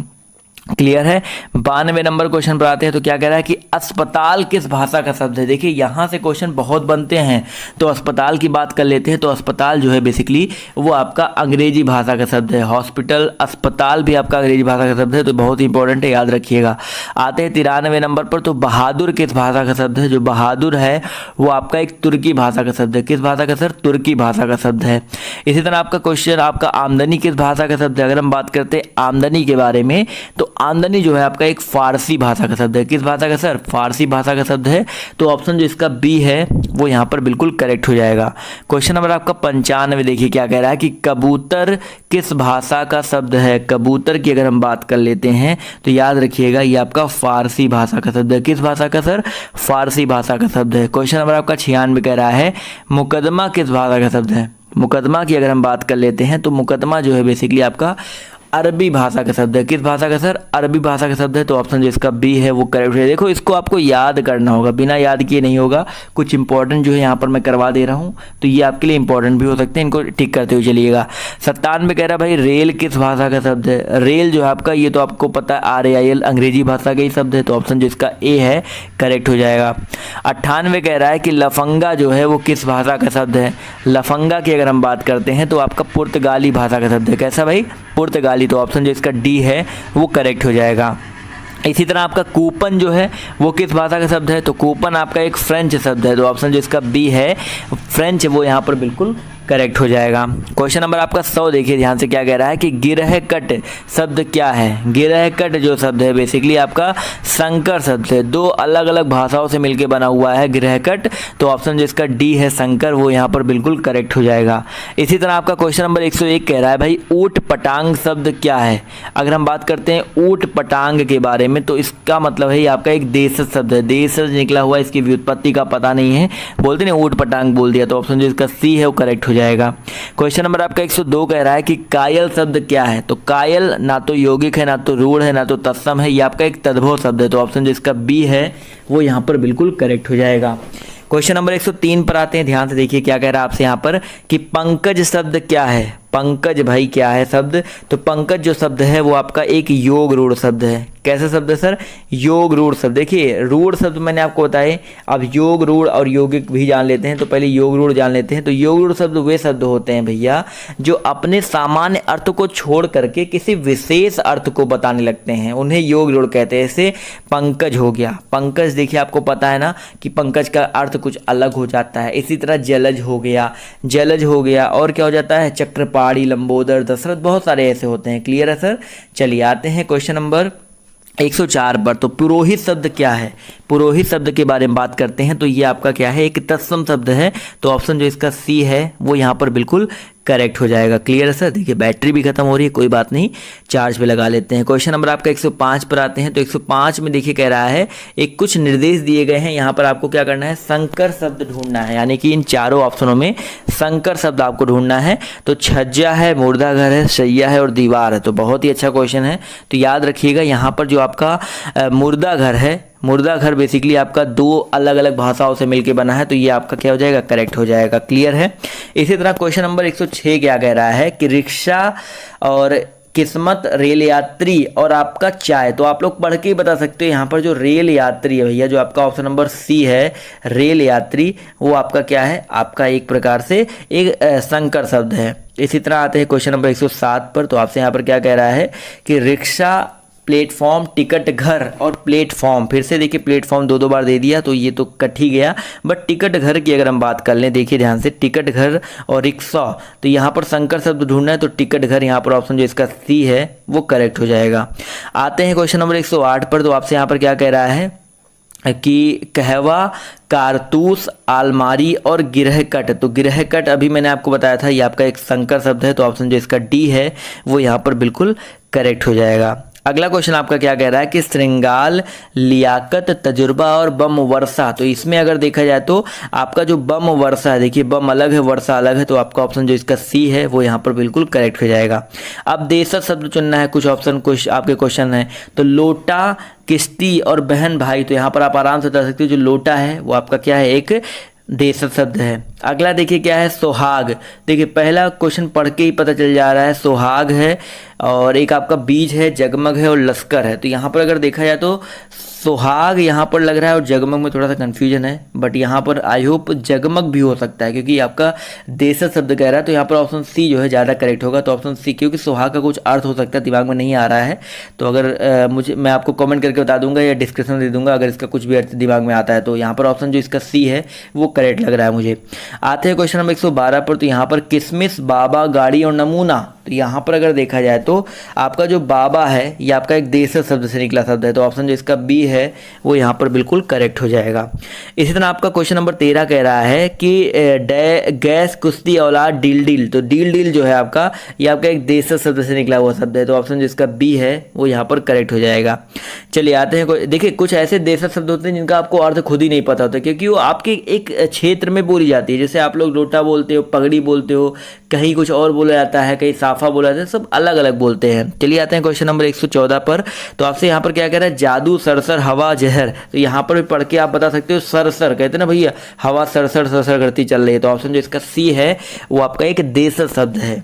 क्लियर है? 92 नंबर क्वेश्चन पर आते हैं। तो क्या कह रहा है कि अस्पताल किस भाषा का शब्द है? देखिए यहाँ से क्वेश्चन बहुत बनते हैं, तो अस्पताल की बात कर लेते हैं। तो अस्पताल जो है बेसिकली वो आपका अंग्रेजी भाषा का शब्द है। हॉस्पिटल, अस्पताल भी आपका अंग्रेजी भाषा का शब्द है, तो बहुत इंपॉर्टेंट है, याद रखिएगा। आते हैं 93 नंबर पर। तो बहादुर किस भाषा का शब्द है? जो बहादुर है वो आपका एक तुर्की भाषा का शब्द है। किस भाषा का सर? तुर्की भाषा का शब्द है। इसी तरह आपका क्वेश्चन आपका आमदनी किस भाषा का शब्द है? अगर हम बात करते हैं आमदनी के बारे में, तो आमदनी जो है आपका एक फारसी भाषा का शब्द है। किस भाषा का सर? फारसी भाषा का शब्द है। तो ऑप्शन जो इसका बी है वो यहाँ पर बिल्कुल करेक्ट हो जाएगा। क्वेश्चन नंबर आपका 95 देखिए क्या कह रहा है कि कबूतर किस भाषा का शब्द है? कबूतर की अगर हम बात कर लेते हैं तो याद रखिएगा ये आपका फारसी भाषा का शब्द है। किस भाषा का सर? फारसी भाषा का शब्द है। क्वेश्चन नंबर आपका 96 कह रहा है मुकदमा किस भाषा का शब्द है? मुकदमा की अगर हम बात कर लेते हैं तो मुकदमा जो है बेसिकली आपका अरबी भाषा का शब्द है। किस भाषा का सर? अरबी भाषा का शब्द है, तो ऑप्शन जो इसका बी है वो करेक्ट है। देखो इसको आपको याद करना होगा, बिना याद किए नहीं होगा। कुछ इंपॉर्टेंट जो है यहाँ पर मैं करवा दे रहा हूँ, तो ये आपके लिए इंपॉर्टेंट भी हो सकते हैं, इनको ठीक करते हुए चलिएगा। 97 कह रहा है भाई रेल किस भाषा का शब्द है? रेल जो है आपका, ये तो आपको पता है RAIL अंग्रेजी भाषा का ही शब्द है, तो ऑप्शन जो इसका ए है करेक्ट हो जाएगा। 98 कह रहा है कि लफंगा जो है वो किस भाषा का शब्द है? लफंगा की अगर हम बात करते हैं तो आपका पुर्तगाली भाषा का शब्द है। कैसा भाई? पुर्तगाली, तो ऑप्शन जो इसका डी है वो करेक्ट हो जाएगा। इसी तरह आपका कूपन जो है वो किस भाषा का शब्द है? तो कूपन आपका एक फ्रेंच शब्द है, तो ऑप्शन जो इसका बी है फ्रेंच, वो यहाँ पर बिल्कुल करेक्ट हो जाएगा। क्वेश्चन नंबर आपका 100 देखिए ध्यान से, क्या कह रहा है कि गिरहकट शब्द क्या है? गिरहकट जो शब्द है बेसिकली आपका संकर शब्द है, दो अलग अलग भाषाओं से मिलकर बना हुआ है गिरहकट, तो ऑप्शन जो इसका डी है संकर, वो यहाँ पर बिल्कुल करेक्ट हो जाएगा। इसी तरह आपका क्वेश्चन नंबर 101 कह रहा है भाई ऊट पटांग शब्द क्या है? अगर हम बात करते हैं ऊट पटांग के बारे में, तो इसका मतलब है ये आपका एक देशज शब्द है, देशज निकला हुआ, इसकी व्युत्पत्ति का पता नहीं है, बोलते नहीं ऊट पटांग बोल दिया, तो ऑप्शन जो इसका सी है वो करेक्ट हो जाएगा। क्वेश्चन नंबर आपका 102 कह रहा है कि कायल शब्द क्या है? तो कायल ना तो यौगिक है, ना तो रूढ़ है, ना तो तत्सम है, ये आपका एक तद्भव शब्द है, तो ऑप्शन जो इसका बी है वो यहाँ पर बिल्कुल करेक्ट हो जाएगा। क्वेश्चन नंबर 103 पर आते हैं, ध्यान से देखिए क्या कह रहा है आपसे यहाँ पर कि पंकज शब्द क्या है? पंकज भाई क्या है शब्द? तो पंकज जो शब्द है वो आपका एक योग रूढ़ शब्द है। कैसा शब्द है सर? योग रूढ़ शब्द। देखिए रूढ़ शब्द मैंने आपको बताए, अब योग रूढ़ और यौगिक भी जान लेते हैं, तो पहले योग रूढ़ जान लेते हैं। तो योग रूढ़ शब्द वे शब्द होते हैं भैया जो अपने सामान्य अर्थ को छोड़ करके किसी विशेष अर्थ को बताने लगते हैं, उन्हें योग रूढ़ कहते हैं। जैसे पंकज हो गया, पंकज देखिए आपको पता है ना कि पंकज का अर्थ कुछ अलग हो जाता है। इसी तरह जलज हो गया, जलज हो गया, और क्या हो जाता है? चक्रपाणी, लंबोदर, दशरथ, बहुत सारे ऐसे होते हैं। क्लियर है सर? चलिए आते हैं क्वेश्चन नंबर 104 पर। तो पुरोहित शब्द क्या है? पुरोहित शब्द के बारे में बात करते हैं, तो ये आपका क्या है? एक तत्सम शब्द है, तो ऑप्शन जो इसका सी है वो यहाँ पर बिल्कुल करेक्ट हो जाएगा। क्लियर है सर? देखिए बैटरी भी खत्म हो रही है, कोई बात नहीं, चार्ज पे लगा लेते हैं। क्वेश्चन नंबर आपका 105 पर आते हैं, तो 105 में देखिए कह रहा है एक कुछ निर्देश दिए गए हैं, यहाँ पर आपको क्या करना है? संकर शब्द ढूंढना है, यानी कि इन चारों ऑप्शनों में संकर शब्द आपको ढूंढना है। तो छज्जा है, मुर्दा घर है, शैया है और दीवार है, तो बहुत ही अच्छा क्वेश्चन है। तो याद रखिएगा यहाँ पर जो आपका मुर्दा घर है, मुर्दा घर बेसिकली आपका दो अलग अलग भाषाओं से मिलके बना है, तो ये आपका क्या हो जाएगा? करेक्ट हो जाएगा। क्लियर है? इसी तरह क्वेश्चन नंबर 106 क्या कह रहा है कि रिक्शा और किस्मत, रेल यात्री और आपका चाय, तो आप लोग पढ़ के ही बता सकते हो। यहाँ पर जो रेल यात्री है भैया, जो आपका ऑप्शन नंबर सी है रेल यात्री, वो आपका क्या है? आपका एक प्रकार से एक संकर शब्द है। इसी तरह आते हैं क्वेश्चन नंबर 107 पर, तो आपसे यहाँ पर क्या कह रहा है कि रिक्शा, प्लेटफॉर्म, टिकट घर और प्लेटफॉर्म, फिर से देखिए प्लेटफॉर्म दो बार दे दिया तो ये तो कट ही गया, बट टिकट घर की अगर हम बात कर लें, देखिए ध्यान से, टिकट घर और रिक्शा, तो यहाँ पर संकर शब्द ढूंढना है, तो टिकट घर यहाँ पर ऑप्शन जो इसका सी है वो करेक्ट हो जाएगा। आते हैं क्वेश्चन नंबर 108 पर, तो आपसे यहाँ पर क्या कह रहा है कि कहवा, कारतूस, आलमारी और गिरहकट, तो गिरहकट अभी मैंने आपको बताया था ये आपका एक संकर शब्द है, तो ऑप्शन जो इसका डी है वो यहाँ पर बिल्कुल करेक्ट हो जाएगा। अगला क्वेश्चन आपका क्या कह रहा है कि श्रृंगाल, लियाकत, तजुर्बा और बम वर्षा, तो इसमें अगर देखा जाए तो आपका जो बम वर्षा है, देखिए बम अलग है, वर्षा अलग है, तो आपका ऑप्शन जो इसका सी है वो यहाँ पर बिल्कुल करेक्ट हो जाएगा। अब देशज शब्द चुनना है, कुछ ऑप्शन कुछ आपके क्वेश्चन है, तो लोटा, किश्ती और बहन भाई, तो यहाँ पर आप आराम से बता सकते हो जो लोटा है वो आपका क्या है? एक देशज शब्द है। अगला देखिए क्या है? सोहाग, देखिए पहला क्वेश्चन पढ़ के ही पता चल जा रहा है, सोहाग है, और एक आपका बीज है, जगमग है और लश्कर है, तो यहाँ पर अगर देखा जाए तो सोहाग यहाँ पर लग रहा है और जगमग में थोड़ा सा कन्फ्यूजन है, बट यहाँ पर आई होप जगमग भी हो सकता है क्योंकि आपका देशज शब्द कह रहा है, तो यहाँ पर ऑप्शन सी जो है ज़्यादा करेक्ट होगा, तो ऑप्शन सी, क्योंकि सोहाग का कुछ अर्थ हो सकता है, दिमाग में नहीं आ रहा है, तो अगर मैं आपको कमेंट करके बता दूंगा या डिस्क्रिप्शन दे दूंगा अगर इसका कुछ भी अर्थ दिमाग में आता है, तो यहाँ पर ऑप्शन जो इसका सी है वो करेक्ट लग रहा है मुझे। आते हैं क्वेश्चन नंबर 112 पर, तो यहाँ पर किसमिस, बाबा, गाड़ी और नमूना, तो यहाँ पर अगर देखा जाए तो आपका जो बाबा है ये आपका एक देशज शब्द से निकला शब्द है, तो ऑप्शन जो इसका बी है वो यहाँ पर बिल्कुल करेक्ट हो जाएगा। इसी तरह आपका क्वेश्चन नंबर 13 कह रहा है कि गैस, कुश्ती, औलाद, डील डील, तो डील डील जो है आपका ये आपका एक देशज शब्द से निकला हुआ शब्द है, तो ऑप्शन जो इसका बी है वो यहाँ पर करेक्ट हो जाएगा। चलिए आते हैं, देखिए कुछ ऐसे देशज शब्द होते हैं जिनका आपको अर्थ खुद ही नहीं पता होता क्योंकि वो आपके एक क्षेत्र में बोली जाती है, जैसे आप लोग लोटा बोलते हो, पगड़ी बोलते हो, कहीं कुछ और बोला जाता है, कहीं साफा बोला जाता है, सब अलग अलग बोलते हैं। चलिए आते हैं क्वेश्चन नंबर 114 पर। तो आपसे यहाँ पर क्या कह रहा है, जादू सरसर हवा जहर। तो यहाँ पर भी पढ़ के आप बता सकते हो, सरसर कहते हैं ना भैया, हवा सरसर सरसर करती चल रही है। तो ऑप्शन जो इसका सी है वो आपका एक देशज शब्द है।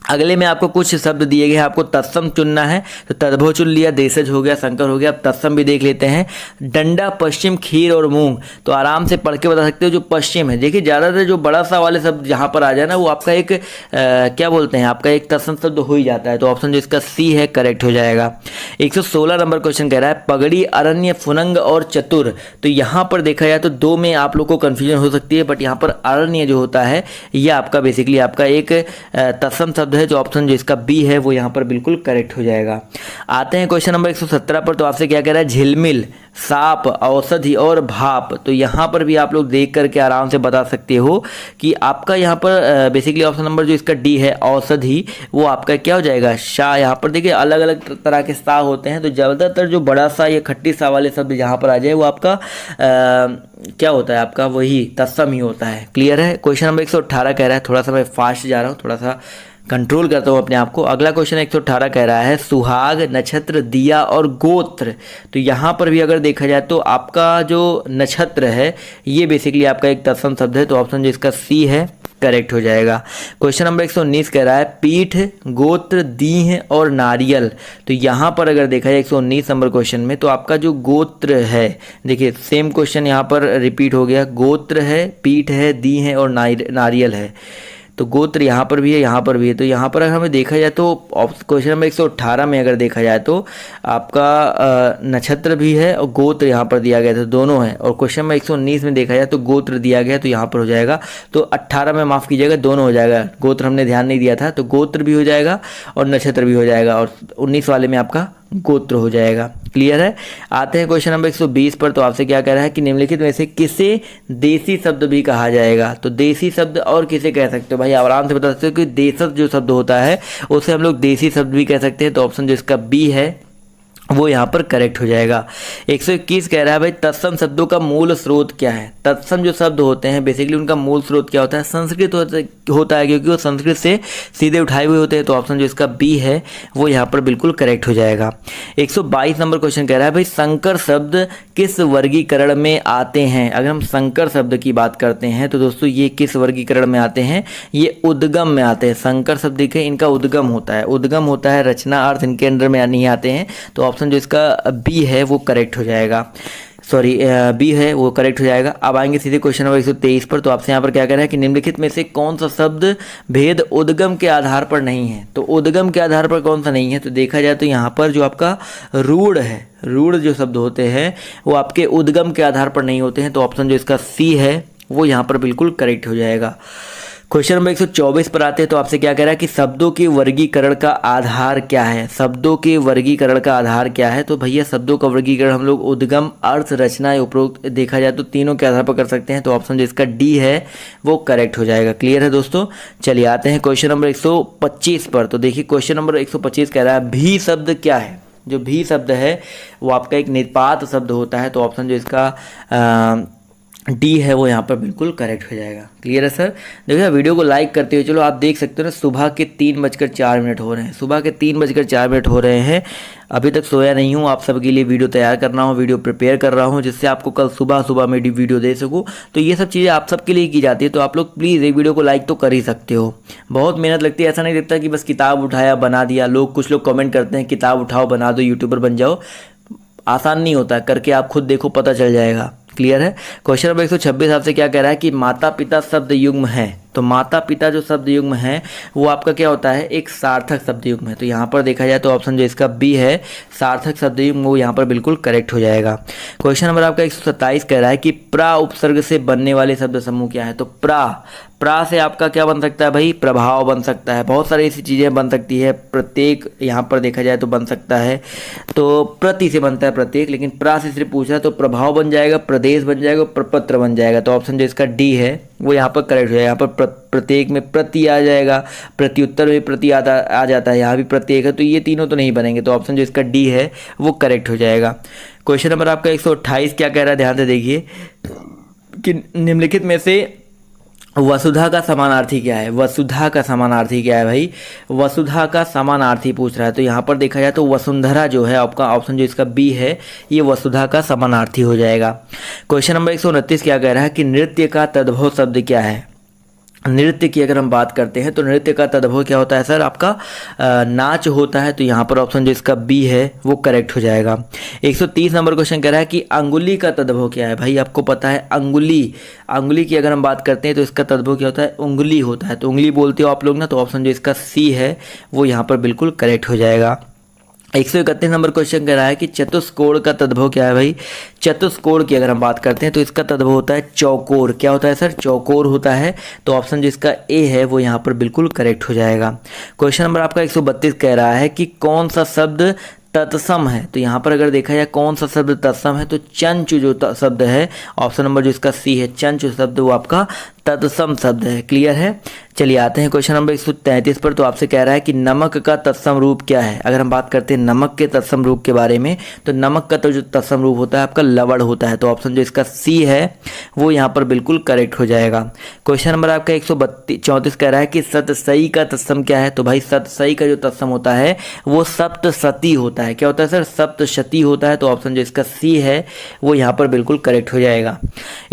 अगले में आपको कुछ शब्द दिए गए हैं, आपको तत्सम चुनना है। तो तद्भव चुन लिया, देशज हो गया, संकर हो गया। अब तत्सम भी देख लेते हैं। डंडा, पश्चिम, खीर और मूंग। तो आराम से पढ़ के बता सकते हो। जो पश्चिम है, देखिए ज़्यादातर जो बड़ा सा वाले शब्द जहाँ पर आ जाए ना, वो आपका एक क्या बोलते हैं, आपका एक तत्सम शब्द हो ही जाता है। तो ऑप्शन जो इसका सी है करेक्ट हो जाएगा। 116 नंबर क्वेश्चन कह रहा है, पगड़ी, अरण्य, फुनंग और चतुर। तो यहाँ पर देखा जाए तो दो में आप लोग को कन्फ्यूजन हो सकती है, बट यहाँ पर अरण्य जो होता है यह आपका बेसिकली आपका एक तत्सम शब्द है। जो ऑप्शन जो इसका बी है वो यहाँ पर बिल्कुल करेक्ट हो जाएगा। आते हैं क्वेश्चन नंबर 117 पर। तो आपसे क्या कह रहा है, झिलमिल, साप, औषधि और भाप। तो यहाँ पर भी आप लोग देख करके आराम से बता सकते हो कि आपका यहाँ पर बेसिकली ऑप्शन नंबर जो इसका डी है, औषधि, वो आपका क्या हो जाएगा, शाह। यहाँ पर देखिए अलग अलग तरह के सा होते हैं, तो ज़्यादातर जो बड़ा सा या खट्टी सा वाले शब्द यहाँ पर आ जाए वो आपका क्या होता है, आपका वही तत्सम ही होता है। क्लियर है। क्वेश्चन नंबर 118 कह रहा है, थोड़ा सा मैं फास्ट जा रहा हूँ, थोड़ा सा कंट्रोल करता हूँ अपने आप को। अगला क्वेश्चन 118 कह रहा है, सुहाग, नक्षत्र, दिया और गोत्र। तो यहाँ पर भी अगर देखा जाए तो आपका जो नक्षत्र है ये बेसिकली आपका एक तत्सम शब्द है। तो ऑप्शन जो इसका सी है करेक्ट हो जाएगा। क्वेश्चन नंबर 119 कह रहा है, पीठ, गोत्र, दीह और नारियल। तो यहाँ पर अगर देखा जाए 119 नंबर क्वेश्चन में, तो आपका जो गोत्र है, देखिए सेम क्वेश्चन यहाँ पर रिपीट हो गया। गोत्र है, पीठ है, दीह है और नारियल है। तो गोत्र यहाँ पर भी है, यहाँ पर भी है। तो यहाँ पर अगर हमें देखा जाए तो क्वेश्चन नंबर 118 में अगर देखा जाए तो आपका नक्षत्र भी है और गोत्र यहाँ पर दिया गया था, दोनों है। और क्वेश्चन नंबर 119 में देखा जाए तो गोत्र दिया गया, तो यहाँ पर हो जाएगा। तो 18 में माफ़ कीजिएगा, दोनों हो जाएगा। गोत्र हमने ध्यान नहीं दिया था, तो गोत्र भी हो जाएगा और नक्षत्र भी हो जाएगा, और 19 वाले में आपका गोत्र हो जाएगा। क्लियर है। आते हैं क्वेश्चन नंबर 120 पर। तो आपसे क्या कह रहा है कि निम्नलिखित में से किसे देसी शब्द भी कहा जाएगा। तो देसी शब्द और किसे कह सकते हो भाई, आराम से बता सकते हो कि देशज जो शब्द होता है उसे हम लोग देसी शब्द भी कह सकते हैं। तो ऑप्शन जो इसका बी है वो यहाँ पर करेक्ट हो जाएगा। 121 कह रहा है, भाई तत्सम शब्दों का मूल स्रोत क्या है। तत्सम जो शब्द होते हैं बेसिकली उनका मूल स्रोत क्या होता है, संस्कृत होता है, क्योंकि वो संस्कृत से सीधे उठाए हुए होते हैं। तो ऑप्शन जो इसका बी है वो यहाँ पर बिल्कुल करेक्ट हो जाएगा। 122 नंबर क्वेश्चन कह रहा है, भाई संकर शब्द किस वर्गीकरण में आते हैं। अगर हम संकर शब्द की बात करते हैं तो दोस्तों ये किस वर्गीकरण में आते हैं, ये उद्गम में आते हैं। संकर शब्द देखें, इनका उद्गम होता है, उद्गम होता है, रचना अर्थ इनके अंडर में नहीं आते हैं। तो ऑप्शन जो इसका बी है वो करेक्ट हो जाएगा। सॉरी, बी है वो करेक्ट हो जाएगा। अब आएंगे सीधे क्वेश्चन नंबर 123 पर। तो आपसे यहाँ पर क्या कह रहा है कि निम्नलिखित में से कौन सा शब्द भेद उद्गम के आधार पर नहीं है। तो उद्गम के आधार पर कौन सा नहीं है, तो देखा जाए तो यहाँ पर जो आपका रूढ़ है, रूढ़ जो शब्द होते हैं वो आपके उद्गम के आधार पर नहीं होते हैं। तो ऑप्शन जो इसका सी है वो यहाँ पर बिल्कुल करेक्ट हो जाएगा। क्वेश्चन नंबर 124 पर आते हैं। तो आपसे क्या कह रहा है कि शब्दों के वर्गीकरण का आधार क्या है। शब्दों के वर्गीकरण का आधार क्या है, तो भैया शब्दों का वर्गीकरण हम लोग उद्गम, अर्थ, रचना, उपरोक्त देखा जाए तो तीनों के आधार पर कर सकते हैं। तो ऑप्शन जो इसका डी है वो करेक्ट हो जाएगा। क्लियर है दोस्तों। चलिए आते हैं क्वेश्चन नंबर 125 पर। तो देखिए क्वेश्चन नंबर 125 कह रहा है, भी शब्द क्या है। जो भी शब्द है वो आपका एक निपात शब्द होता है। तो ऑप्शन जो इसका डी है वो यहाँ पर बिल्कुल करेक्ट हो जाएगा। क्लियर है सर। देखिए वीडियो को लाइक करते हुए चलो, आप देख सकते हो ना सुबह के 3:04 हो रहे हैं, सुबह के 3:04 हो रहे हैं। अभी तक सोया नहीं हूँ, आप सबके लिए वीडियो तैयार कर रहा हूँ, वीडियो प्रिपेयर कर रहा हूँ, जिससे आपको कल सुबह सुबह में वीडियो दे सकूँ। तो ये सब चीज़ें आप सबके लिए की जाती है। तो आप लोग प्लीज़ एक वीडियो को लाइक तो कर ही सकते हो। बहुत मेहनत लगती है, ऐसा नहीं लगता कि बस किताब उठाया बना दिया। कुछ लोग कमेंट करते हैं किताब उठाओ बना दो, यूट्यूबर बन जाओ। आसान नहीं होता, करके आप खुद देखो, पता चल जाएगा। क्लियर है। क्वेश्चन नंबर 126 आपसे क्या कह रहा है कि माता पिता शब्द युग्म है। तो माता पिता जो शब्द युग्म है वो आपका क्या होता है, एक सार्थक शब्द युग्म है। तो यहाँ पर देखा जाए तो ऑप्शन जो इसका बी है, सार्थक शब्द युग्म, वो यहाँ पर बिल्कुल करेक्ट हो जाएगा। क्वेश्चन नंबर आपका 127 कह रहा है कि प्रा उपसर्ग से बनने वाले शब्द समूह क्या है। तो प्रा से आपका क्या बन सकता है भाई, प्रभाव बन सकता है, बहुत सारी ऐसी चीज़ें बन सकती है। प्रत्येक यहाँ पर देखा जाए तो बन सकता है, तो प्रति से बनता है प्रत्येक, लेकिन प्रा से सिर्फ पूछ रहा है। तो प्रभाव बन जाएगा, प्रदेश बन जाएगा, प्रपत्र बन जाएगा। तो ऑप्शन जो इसका डी है वो यहाँ पर करेक्ट हो जाएगा। यहाँ पर प्रत्येक में प्रति आ जाएगा, प्रत्युत्तर में प्रति आ जाता है, यहाँ भी प्रत्येक है। तो ये तीनों तो नहीं बनेंगे। तो ऑप्शन जो इसका डी है वो करेक्ट हो जाएगा। क्वेश्चन नंबर आपका 128 क्या कह रहा है, ध्यान से देखिए कि निम्नलिखित में से वसुधा का समानार्थी क्या है? वसुधा का समानार्थी क्या है भाई? वसुधा का समानार्थी पूछ रहा है, तो यहाँ पर देखा जाए तो वसुंधरा जो है आपका ऑप्शन जो इसका बी है, ये वसुधा का समानार्थी हो जाएगा। क्वेश्चन नंबर 129 क्या कह रहा है कि नृत्य का तद्भव शब्द क्या है? नृत्य की अगर हम बात करते हैं तो नृत्य का तद्भव क्या होता है सर? आपका नाच होता है, तो यहाँ पर ऑप्शन जो इसका बी है वो करेक्ट हो जाएगा। 130 नंबर क्वेश्चन कह रहा है कि अंगुली का तद्भव क्या है? भाई आपको पता है अंगुली की अगर हम बात करते हैं तो इसका तद्भव क्या होता है? उंगली होता है, तो उंगली बोलते हो आप लोग ना, तो ऑप्शन जो इसका सी है वो यहाँ पर बिल्कुल करेक्ट हो जाएगा। 131 नंबर क्वेश्चन कह रहा है कि चतुष्कोण का तद्भव क्या है भाई? चतुष्कोण की अगर हम बात करते हैं तो इसका तद्भव होता है चौकोर। क्या होता है सर? चौकोर होता है, तो ऑप्शन जो इसका ए है वो यहाँ पर बिल्कुल करेक्ट हो जाएगा। क्वेश्चन नंबर आपका 132 कह रहा है कि कौन सा शब्द तत्सम है? तो यहाँ पर अगर देखा जाए कौन सा शब्द तत्सम है, तो चंचु जो शब्द है, ऑप्शन नंबर जो इसका सी है, चंचु शब्द वो आपका तत्सम शब्द है। क्लियर है? चलिए आते हैं क्वेश्चन नंबर 133 पर। तो आपसे कह रहा है कि नमक का तत्सम रूप क्या है? अगर हम बात करते हैं नमक के तत्सम रूप के बारे में, तो नमक का तो जो तत्सम रूप होता है आपका लवण होता है, तो ऑप्शन जो इसका सी है वो यहाँ पर बिल्कुल करेक्ट हो जाएगा। क्वेश्चन नंबर आपका 134 कह रहा है कि सतसई का तत्सम क्या है? तो भाई सतसई का जो तत्सम होता है वो सप्तशती होता है। क्या होता है सर? सप्तशती होता है, तो ऑप्शन जो इसका सी है वो यहाँ पर बिल्कुल करेक्ट हो जाएगा।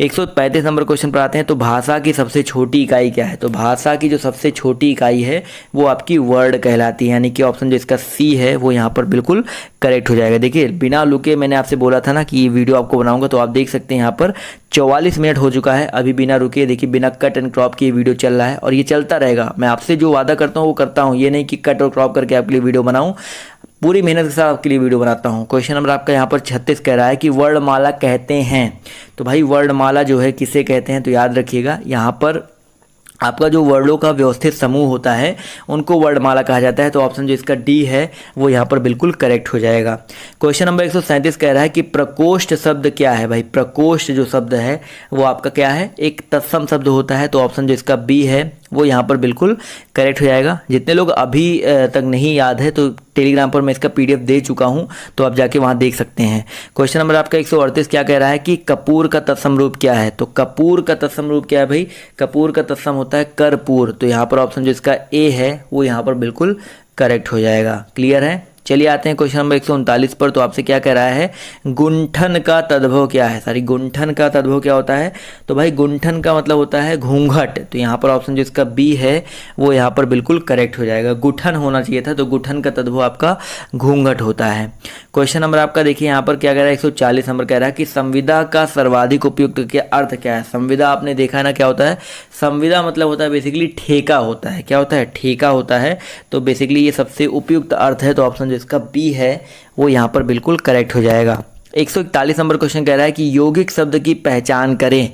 135 नंबर क्वेश्चन पर आते हैं। तो भाषा की सबसे छोटी इकाई क्या है? तो भाषा की जो सबसे छोटी इकाई है वो आपकी वर्ड कहलाती है, यानी कि ऑप्शन जो इसका सी है वो यहाँ पर बिल्कुल करेक्ट हो जाएगा। देखिए बिना रुके मैंने आपसे बोला था ना कि ये वीडियो आपको बनाऊंगा, तो आप देख सकते हैं यहाँ पर 44 मिनट हो चुका है अभी बिना रुके। देखिए बिना कट एंड क्रॉप की वीडियो चल रहा है और ये चलता रहेगा। मैं आपसे जो वादा करता हूँ वो करता हूँ, ये नहीं कि कट और क्रॉप करके आपके लिए वीडियो बनाऊँ, पूरी मेहनत के साथ आपके लिए वीडियो बनाता हूँ। क्वेश्चन नंबर आपका यहाँ पर 36 कह रहा है कि वर्णमाला कहते हैं। तो भाई वर्णमाला जो है किसे कहते हैं? तो याद रखिएगा यहाँ पर आपका जो वर्णों का व्यवस्थित समूह होता है उनको वर्णमाला कहा जाता है, तो ऑप्शन जो इसका डी है वो यहाँ पर बिल्कुल करेक्ट हो जाएगा। क्वेश्चन नंबर 137 कह रहा है कि प्रकोष्ठ शब्द क्या है? भाई प्रकोष्ठ जो शब्द है वो आपका क्या है? एक तत्सम शब्द होता है, तो ऑप्शन जो इसका बी है वो यहाँ पर बिल्कुल करेक्ट हो जाएगा। जितने लोग अभी तक नहीं याद है तो टेलीग्राम पर मैं इसका पीडीएफ दे चुका हूँ, तो आप जाके वहाँ देख सकते हैं। क्वेश्चन नंबर आपका 138 क्या कह रहा है कि कपूर का तत्सम रूप क्या है? तो कपूर का तत्सम रूप क्या है भाई? कपूर का तत्सम होता है कर्पूर, तो यहाँ पर ऑप्शन जो इसका ए है वो यहाँ पर बिल्कुल करेक्ट हो जाएगा। क्लियर है? चलिए आते हैं क्वेश्चन नंबर 139 पर। तो आपसे क्या कह रहा है? गुंठन का तद्भव क्या है? सॉरी, गुंठन का तद्भव क्या होता है? तो भाई गुंठन का मतलब होता है घूंघट, तो यहाँ पर ऑप्शन जो इसका बी है वो यहाँ पर बिल्कुल करेक्ट हो जाएगा। गुठन होना चाहिए था, तो गुठन का तद्भव आपका घूंघट होता है। क्वेश्चन नंबर आपका देखिए यहाँ पर क्या कह रहा है? 140 नंबर कह रहा है कि संविदा का सर्वाधिक उपयुक्त के अर्थ क्या है? संविदा आपने देखा है ना क्या होता है? संविदा मतलब होता है बेसिकली ठेका होता है। क्या होता है? ठेका होता है, तो बेसिकली ये सबसे उपयुक्त अर्थ है, तो ऑप्शन इसका बी है वो यहाँ पर बिल्कुल करेक्ट हो जाएगा। 141 नंबर क्वेश्चन कह रहा है कि यौगिक शब्द की पहचान करें।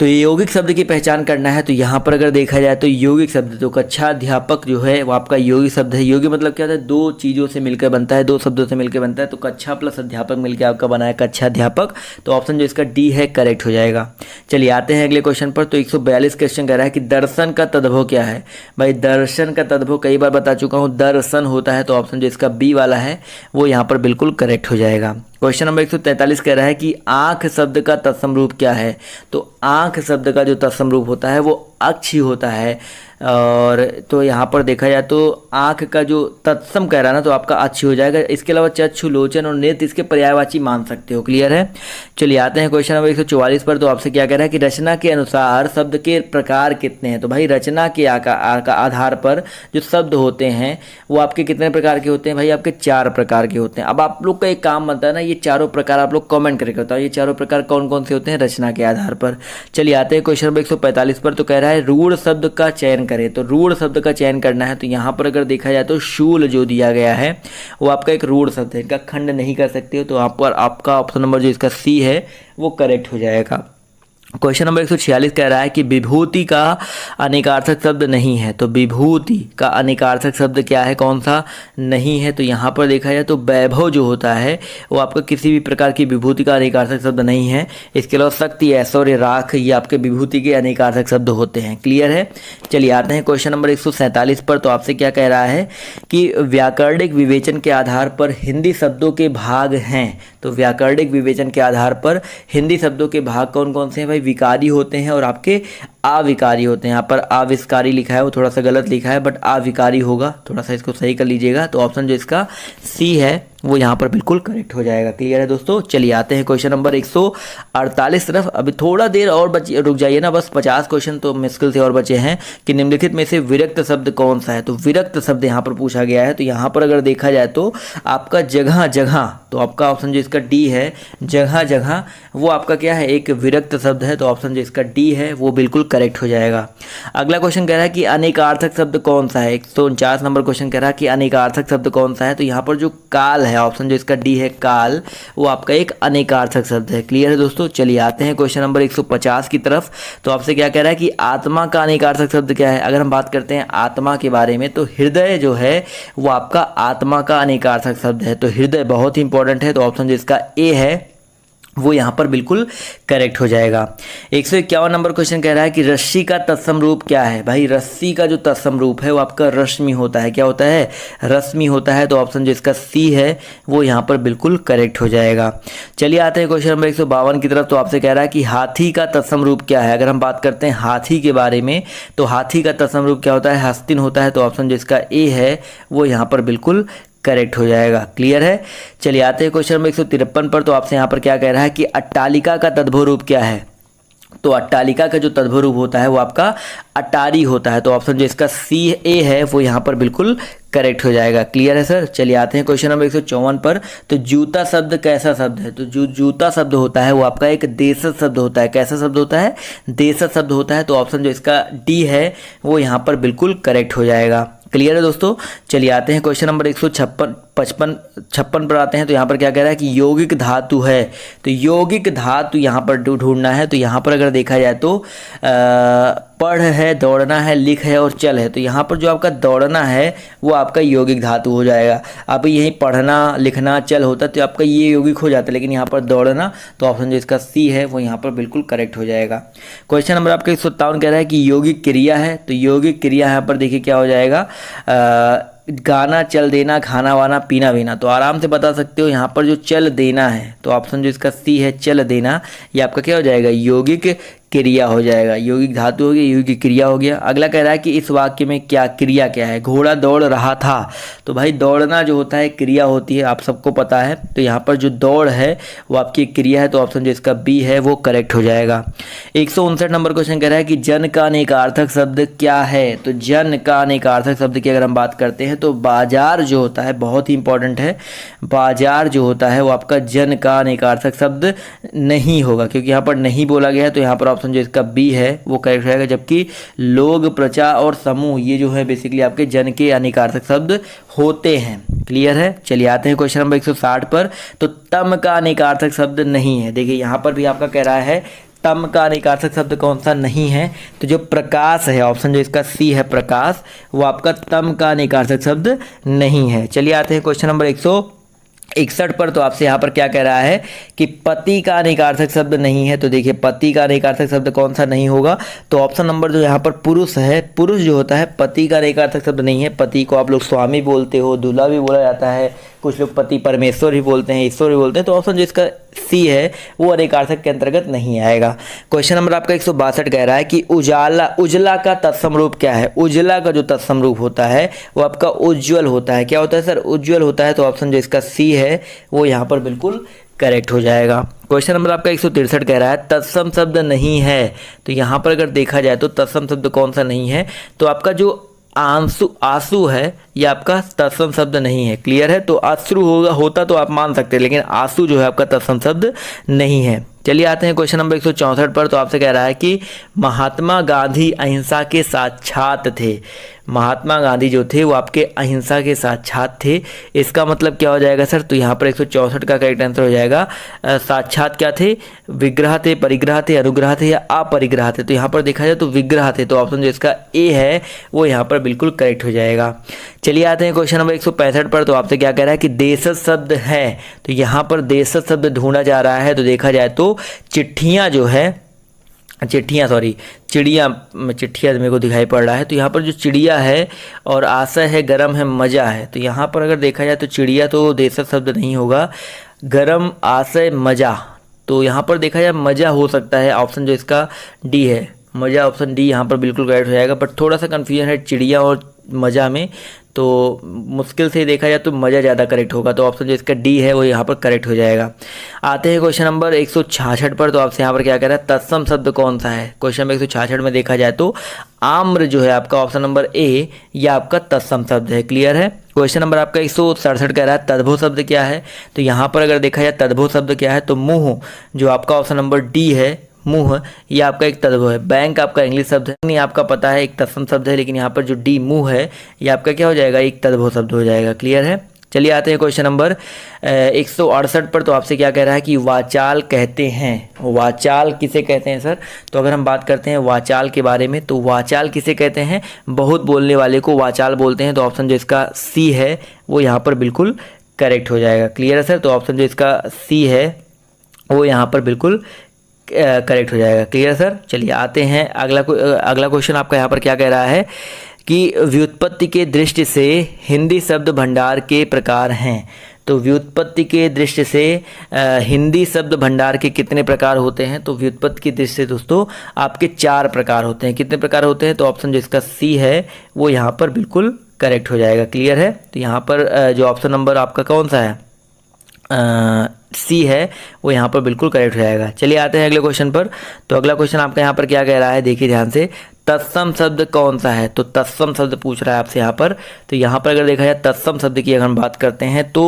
तो ये यौगिक शब्द की पहचान करना है, तो यहाँ पर अगर देखा जाए तो यौगिक शब्द, तो कक्षा अध्यापक जो है वो आपका यौगिक शब्द है। यौगिक मतलब क्या होता है? दो चीज़ों से मिलकर बनता है, दो शब्दों से मिलकर बनता है, तो कक्षा प्लस अध्यापक मिलकर आपका बना है कक्षा अध्यापक, तो ऑप्शन जो इसका डी है करेक्ट हो जाएगा। चलिए आते हैं अगले क्वेश्चन पर। तो 142 क्वेश्चन कह रहा है कि दर्शन का तद्भव क्या है? भाई दर्शन का तद्भव कई बार बता चुका हूँ, दर्शन होता है, तो ऑप्शन जो इसका बी वाला है वो यहाँ पर बिल्कुल करेक्ट हो जाएगा। क्वेश्चन नंबर 143 कह रहा है कि आँख शब्द का तत्सम रूप क्या है? तो आँख शब्द का जो तत्सम रूप होता है वो अक्ष ही होता है, और तो यहाँ पर देखा जाए तो आँख का जो तत्सम कह रहा है ना, तो आपका अच्छी हो जाएगा। इसके अलावा चक्षु, लोचन और नेत्र इसके पर्यायवाची मान सकते हो। क्लियर है? चलिए आते हैं क्वेश्चन नंबर 144 पर। तो आपसे क्या कह रहा है कि रचना के अनुसार शब्द के प्रकार कितने हैं? तो भाई रचना के आधार पर जो शब्द होते हैं वो आपके कितने प्रकार के होते हैं? भाई आपके 4 प्रकार के होते हैं। अब आप लोग का एक काम बनता है ना, ये चारों प्रकार आप लोग कॉमेंट करके बताओ ये चारों प्रकार कौन कौन से होते हैं रचना के आधार पर। चलिए आते हैं क्वेश्चन नंबर 145 पर। तो कह रहा है रूढ़ शब्द का चयन करें। तो रूढ़ शब्द का चयन करना है, तो यहाँ पर अगर देखा जाए तो शूल जो दिया गया है वो आपका एक रूढ़ शब्द है, इनका खंड नहीं कर सकते हो, तो यहाँ पर आपका ऑप्शन नंबर जो इसका सी है वो करेक्ट हो जाएगा। क्वेश्चन नंबर 146 कह रहा है कि विभूति का अनेकार्थक शब्द नहीं है। तो विभूति का अनेकार्थक शब्द क्या है? कौन सा नहीं है? तो यहाँ पर देखा जाए तो वैभव जो होता है वो आपका किसी भी प्रकार की विभूति का अनेकार्थक शब्द नहीं है। इसके अलावा शक्ति, ऐश्वर्य, राख ये आपके विभूति के अनेकार्थक शब्द होते हैं। क्लियर है? चलिए आते हैं क्वेश्चन नंबर 147 पर। तो आपसे क्या कह रहा है कि व्याकरणिक विवेचन के आधार पर हिंदी शब्दों के भाग हैं। तो व्याकरणिक विवेचन के आधार पर हिंदी शब्दों के भाग कौन कौन से हैं? भाई विकारी होते हैं और आपके आविकारी होते हैं। यहाँ पर आविष्कारी लिखा है, वो थोड़ा सा गलत लिखा है, बट आविकारी होगा, थोड़ा सा इसको सही कर लीजिएगा। तो ऑप्शन जो इसका सी है वो यहाँ पर बिल्कुल करेक्ट हो जाएगा। क्लियर है दोस्तों? चलिए आते हैं क्वेश्चन नंबर 148 तरफ। अभी थोड़ा देर और रुक जाइए ना, बस 50 क्वेश्चन तो मुश्किल से और बचे हैं कि निम्नलिखित में से विरक्त शब्द कौन सा है। तो विरक्त शब्द यहाँ पर पूछा गया है। तो यहाँ पर अगर देखा जाए तो आपका जगह जगह, तो आपका ऑप्शन जो इसका डी है, जगह जगह, वो आपका क्या है, एक विरक्त शब्द है। तो ऑप्शन जो इसका डी है वो बिल्कुल करेक्ट हो जाएगा। अगला क्वेश्चन कह रहा है कि अनेकार्थक शब्द कौन सा है। 149 नंबर क्वेश्चन कह रहा है कि अनेकार्थक शब्द कौन सा है। तो यहाँ पर जो काल है, ऑप्शन जो इसका डी है काल, वो आपका एक अनेकार्थक शब्द है। क्लियर है दोस्तों? चलिए आते हैं क्वेश्चन नंबर 150 की तरफ। तो आपसे क्या कह रहा है कि आत्मा का अनेकार्थक शब्द क्या है। अगर हम बात करते हैं आत्मा के बारे में, तो हृदय जो है वो आपका आत्मा का अनेकार्थक शब्द है। तो हृदय बहुत ही इंपॉर्टेंट है। तो ऑप्शन जो इसका ए है वो यहाँ पर बिल्कुल करेक्ट हो जाएगा। 151 नंबर क्वेश्चन कह रहा है कि रस्सी का तत्सम रूप क्या है। भाई रस्सी का जो तत्सम रूप है वो आपका रश्मि होता है। क्या होता है? रश्मि होता है। तो ऑप्शन जो इसका सी है वो यहाँ पर बिल्कुल करेक्ट हो जाएगा। चलिए आते हैं क्वेश्चन नंबर 152 की तरफ। तो आपसे कह रहा है कि हाथी का तत्सम रूप क्या है। अगर हम बात करते हैं हाथी के बारे में, तो हाथी का तत्सम रूप क्या होता है? हस्तिन होता है। तो ऑप्शन जो इसका ए है वो यहाँ पर बिल्कुल करेक्ट हो जाएगा। क्लियर है? चलिए आते हैं क्वेश्चन नंबर 153 पर। तो आपसे यहाँ पर क्या कह रहा है कि अट्टालिका का तद्भव रूप क्या है। तो अट्टालिका का जो तद्भव रूप होता है वो आपका अटारी होता है। तो ऑप्शन जो इसका सी ए है वो यहाँ पर बिल्कुल करेक्ट हो जाएगा। क्लियर है सर? चलिए आते हैं क्वेश्चन नंबर 154 पर। तो जूता शब्द कैसा शब्द है। तो जो जूता शब्द होता है वो आपका एक देशज शब्द होता है। कैसा शब्द होता है? देशज शब्द होता है। तो ऑप्शन जो इसका डी है वो यहाँ पर बिल्कुल करेक्ट हो जाएगा। क्लियर है दोस्तों? चलिए आते हैं क्वेश्चन नंबर 156 पर आते हैं। तो यहाँ पर क्या कह रहा है कि यौगिक धातु है। तो यौगिक धातु यहाँ पर ढूंढना है। तो यहाँ पर अगर देखा जाए तो पढ़ है, दौड़ना है, लिख है और चल है। तो यहाँ पर जो आपका दौड़ना है वो आपका यौगिक धातु हो जाएगा। अब यही पढ़ना, लिखना, चल होता तो आपका ये यौगिक हो जाता, लेकिन यहाँ पर दौड़ना, तो ऑप्शन जो इसका सी है वो यहाँ पर बिल्कुल करेक्ट हो जाएगा। क्वेश्चन नंबर आपका 157 कह रहा है कि यौगिक क्रिया है। तो यौगिक क्रिया यहाँ पर देखिए क्या हो जाएगा, गाना, चल देना, खाना वाना, पीना पीना। तो आराम से बता सकते हो यहाँ पर जो चल देना है, तो ऑप्शन जो इसका सी है चल देना, ये आपका क्या हो जाएगा, यौगिक क्रिया हो जाएगा। यौगिक धातु हो गया, यौगिक क्रिया हो गया। अगला कह रहा है कि इस वाक्य में क्या क्रिया क्या है। घोड़ा दौड़ रहा था। तो भाई दौड़ना जो होता है क्रिया होती है, आप सबको पता है। तो यहाँ पर जो दौड़ है वो आपकी क्रिया है। तो ऑप्शन जो इसका बी है वो करेक्ट हो जाएगा। 159 नंबर क्वेश्चन कह रहा है कि जन का अनेकार्थक शब्द क्या है। तो जन का अनेकार्थक शब्द की अगर हम बात करते हैं तो बाजार जो होता है, बहुत ही इंपॉर्टेंट है, बाजार जो होता है वो आपका जन का अनेकार्थक शब्द नहीं होगा, क्योंकि यहाँ पर नहीं बोला गया है। तो यहाँ पर ऑप्शन जो इसका बी है वो करेक्ट रहेगा। जबकि लोग, प्रजा और समूह ये जो है बेसिकली आपके जन के अनेकार्थक शब्द होते हैं। क्लियर है? चलिए आते हैं क्वेश्चन नंबर 160 पर। तो तम का अनेकार्थक शब्द नहीं है। देखिए यहाँ पर भी आपका कह रहा है तम का अनेकार्थक शब्द कौन सा नहीं है। तो जो प्रकाश है, ऑप्शन जो इसका सी है प्रकाश, वो आपका तम का अनेकार्थक शब्द नहीं है। चलिए आते हैं क्वेश्चन नंबर 161 पर। तो आपसे यहाँ पर क्या कह रहा है कि पति का अनेकार्थक शब्द नहीं है। तो देखिए पति का अनेकार्थक शब्द कौन सा नहीं होगा। तो ऑप्शन नंबर जो यहाँ पर पुरुष है, पुरुष जो होता है पति का अनेकार्थक शब्द नहीं है। पति को आप लोग स्वामी बोलते हो, दूल्हा भी बोला जाता है, कुछ लोग पति परमेश्वर भी बोलते हैं, ईश्वर भी बोलते हैं। तो ऑप्शन जो इसका सी है वो अनेकार्थक के अंतर्गत नहीं आएगा। क्वेश्चन नंबर आपका 162 कह रहा है कि उजाला, उजला का तत्सम रूप क्या है। उजला का जो तत्सम रूप होता है वो आपका उज्ज्वल होता है। क्या होता है सर? उज्ज्वल होता है। तो ऑप्शन जो इसका सी है वो यहाँ पर बिल्कुल करेक्ट हो जाएगा। क्वेश्चन नंबर आपका 163 कह रहा है तत्सम शब्द नहीं है। तो यहाँ पर अगर देखा जाए तो तत्सम शब्द कौन सा नहीं है। तो आपका जो आंसू है ये आपका तत्सम शब्द नहीं है। क्लियर है? तो अश्रु होता तो आप मान सकते हैं, लेकिन आंसू जो है आपका तत्सम शब्द नहीं है। चलिए आते हैं क्वेश्चन नंबर 164 पर। तो आपसे कह रहा है कि महात्मा गांधी अहिंसा के साक्षात थे। महात्मा गांधी जो थे वो आपके अहिंसा के साक्षात थे। इसका मतलब क्या हो जाएगा सर? तो यहाँ पर 164 का करेक्ट आंसर हो जाएगा साक्षात क्या थे, विग्रह थे, परिग्रह थे, अनुग्रह थे या अपरिग्रह थे। तो यहाँ पर देखा जाए तो विग्रह थे। तो ऑप्शन जो इसका ए है वो यहाँ पर बिल्कुल करेक्ट हो जाएगा। चलिए आते हैं क्वेश्चन नंबर 165 पर। तो आपसे क्या कह रहा है कि देशज शब्द है। तो यहाँ पर देशज शब्द ढूंढा जा रहा है। तो देखा जाए तो चिट्ठियाँ जो है, चिट्ठियाँ मेरे को दिखाई पड़ रहा है। तो यहाँ पर जो चिड़िया है और आशा है, गरम है, मज़ा है। तो यहाँ पर अगर देखा जाए तो चिड़िया तो देशज शब्द नहीं होगा, गरम, आशय, मज़ा। तो यहाँ पर देखा जाए मज़ा हो सकता है। ऑप्शन जो इसका डी है मज़ा ऑप्शन डी यहाँ पर बिल्कुल करेक्ट हो जाएगा। बट थोड़ा सा कन्फ्यूजन है चिड़िया और मज़ा में, तो मुश्किल से देखा जाए तो मज़ा ज़्यादा करेक्ट होगा, तो ऑप्शन जो इसका डी है वो यहाँ पर करेक्ट हो जाएगा। आते हैं क्वेश्चन नंबर 166 पर। तो आपसे यहाँ पर क्या कह रहा है, तत्सम शब्द कौन सा है। क्वेश्चन नंबर 166 में देखा जाए तो आम्र जो है आपका ऑप्शन नंबर ए, यह आपका तत्सम शब्द है। क्लियर है। क्वेश्चन नंबर आपका 167 कह रहा है तद्भव शब्द क्या है। तो यहाँ पर अगर देखा जाए तद्भव शब्द क्या है, तो मुँह जो आपका ऑप्शन नंबर डी है, मुंह, ये आपका एक तद्भव है। बैंक आपका इंग्लिश शब्द है, नहीं आपका पता है एक तत्सम शब्द है, लेकिन यहाँ पर जो डी मुंह है ये आपका क्या हो जाएगा, एक तद्भव शब्द हो जाएगा। क्लियर है। चलिए आते हैं क्वेश्चन नंबर 168 पर। तो आपसे क्या कह रहा है कि वाचाल कहते हैं। वाचाल किसे कहते हैं सर। तो अगर हम बात करते हैं वाचाल के बारे में, तो वाचाल किसे कहते हैं, बहुत बोलने वाले को वाचाल बोलते हैं। तो ऑप्शन जो इसका सी है वो यहाँ पर बिल्कुल करेक्ट हो जाएगा। क्लियर है सर। तो ऑप्शन जो इसका सी है वो यहाँ पर बिल्कुल करेक्ट हो जाएगा। Clear sir. चलिए आते हैं अगला क्वेश्चन आपका यहाँ पर क्या कह रहा है कि व्युत्पत्ति के दृष्टि से हिंदी शब्द भंडार के प्रकार हैं। तो व्युत्पत्ति के दृष्टि से हिंदी शब्द भंडार के कितने प्रकार होते हैं। तो व्युत्पत्ति की दृष्टि से दोस्तों आपके 4 प्रकार होते हैं। कितने प्रकार होते हैं। तो ऑप्शन जो इसका सी है वो यहाँ पर बिल्कुल करेक्ट हो जाएगा। क्लियर है। तो यहाँ पर जो ऑप्शन नंबर आपका कौन सा है, सी है, वो यहाँ पर बिल्कुल करेक्ट हो जाएगा। चलिए आते हैं अगले क्वेश्चन पर। तो अगला क्वेश्चन आपका यहाँ पर क्या कह रहा है, देखिए ध्यान से, तत्सम शब्द कौन सा है। तो तत्सम शब्द पूछ रहा है आपसे यहाँ पर। तो यहाँ पर अगर देखा जाए तत्सम शब्द की अगर हम बात करते हैं तो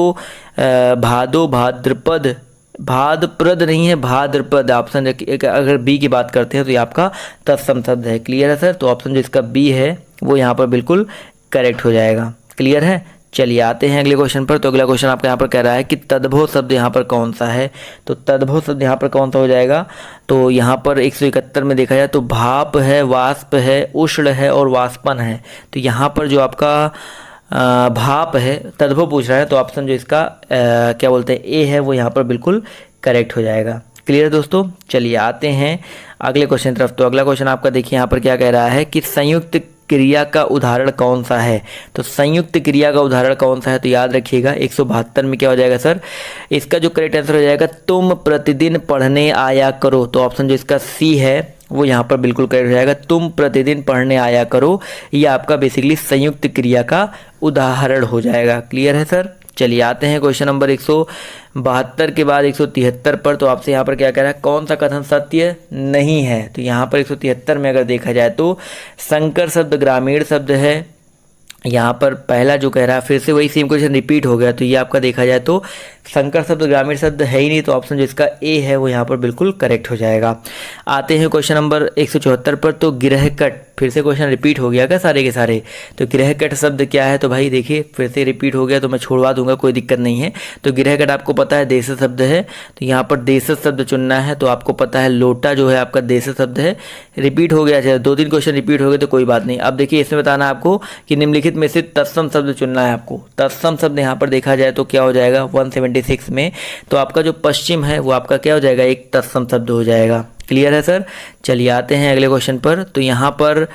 भादो, भाद्रपद, भाद्रपद नहीं है, भाद्रपद। ऑप्शन अगर बी की बात करते हैं तो ये आपका तत्सम शब्द है। क्लियर है सर। तो ऑप्शन जो इसका बी है वो यहाँ पर बिल्कुल करेक्ट हो जाएगा। क्लियर है। चलिए आते हैं अगले क्वेश्चन पर। तो अगला क्वेश्चन आपका यहाँ पर कह रहा है कि तद्भव शब्द यहाँ पर कौन सा है। तो तद्भव शब्द यहाँ पर कौन सा हो जाएगा। तो यहाँ पर 171 में देखा जाए तो भाप है, वाष्प है, उष्ण है और वाष्पन है। तो यहाँ पर जो आपका भाप है, तद्भव पूछ रहा है, तो ऑप्शन जो इसका क्या बोलते हैं ए है वो यहाँ पर बिल्कुल करेक्ट हो जाएगा। क्लियर दोस्तों। चलिए आते हैं अगले क्वेश्चन तरफ। तो अगला क्वेश्चन आपका देखिए यहाँ पर क्या कह रहा है कि संयुक्त क्रिया का उदाहरण कौन सा है। तो संयुक्त क्रिया का उदाहरण कौन सा है। तो याद रखिएगा 172 में क्या हो जाएगा सर, इसका जो करेक्ट आंसर हो जाएगा तुम प्रतिदिन पढ़ने आया करो। तो ऑप्शन जो इसका सी है वो यहाँ पर बिल्कुल करेक्ट हो जाएगा। तुम प्रतिदिन पढ़ने आया करो, ये आपका बेसिकली संयुक्त क्रिया का उदाहरण हो जाएगा। क्लियर है सर। चलिए आते हैं क्वेश्चन नंबर 172 के बाद 173 पर। तो आपसे यहाँ पर क्या कह रहा है, कौन सा कथन सत्य नहीं है। तो यहाँ पर 173 में अगर देखा जाए तो संकर शब्द ग्रामीण शब्द है। यहाँ पर पहला जो कह रहा है फिर से वही सेम क्वेश्चन रिपीट हो गया। तो ये आपका देखा जाए तो संकर शब्द ग्रामीण शब्द है ही नहीं, तो ऑप्शन जो इसका ए है वो यहाँ पर बिल्कुल करेक्ट हो जाएगा। आते हैं क्वेश्चन नंबर 174 पर। तो गृहकट, फिर से क्वेश्चन रिपीट हो गया क्या सारे के सारे। तो गृहकट शब्द क्या है। तो भाई देखिए फिर से रिपीट हो गया तो मैं छोड़वा दूंगा, कोई दिक्कत नहीं है। तो गृहकट आपको पता है देश शब्द है, तो यहाँ पर देश शब्द चुनना है। तो आपको पता है लोटा जो है आपका देश शब्द है। रिपीट हो गया, चाहे 2-3 क्वेश्चन रिपीट हो गए तो कोई बात नहीं। अब देखिए इसमें बताना आपको कि निम्नलिखित में से तत्सम शब्द चुनना है आपको। तत्सम शब्द यहाँ पर देखा जाए तो क्या हो जाएगा 176 में। तो आपका जो पश्चिम है वो आपका क्या हो जाएगा, एक तत्सम शब्द हो जाएगा। क्लियर है सर। चलिए आते हैं अगले क्वेश्चन पर। तो यहाँ पर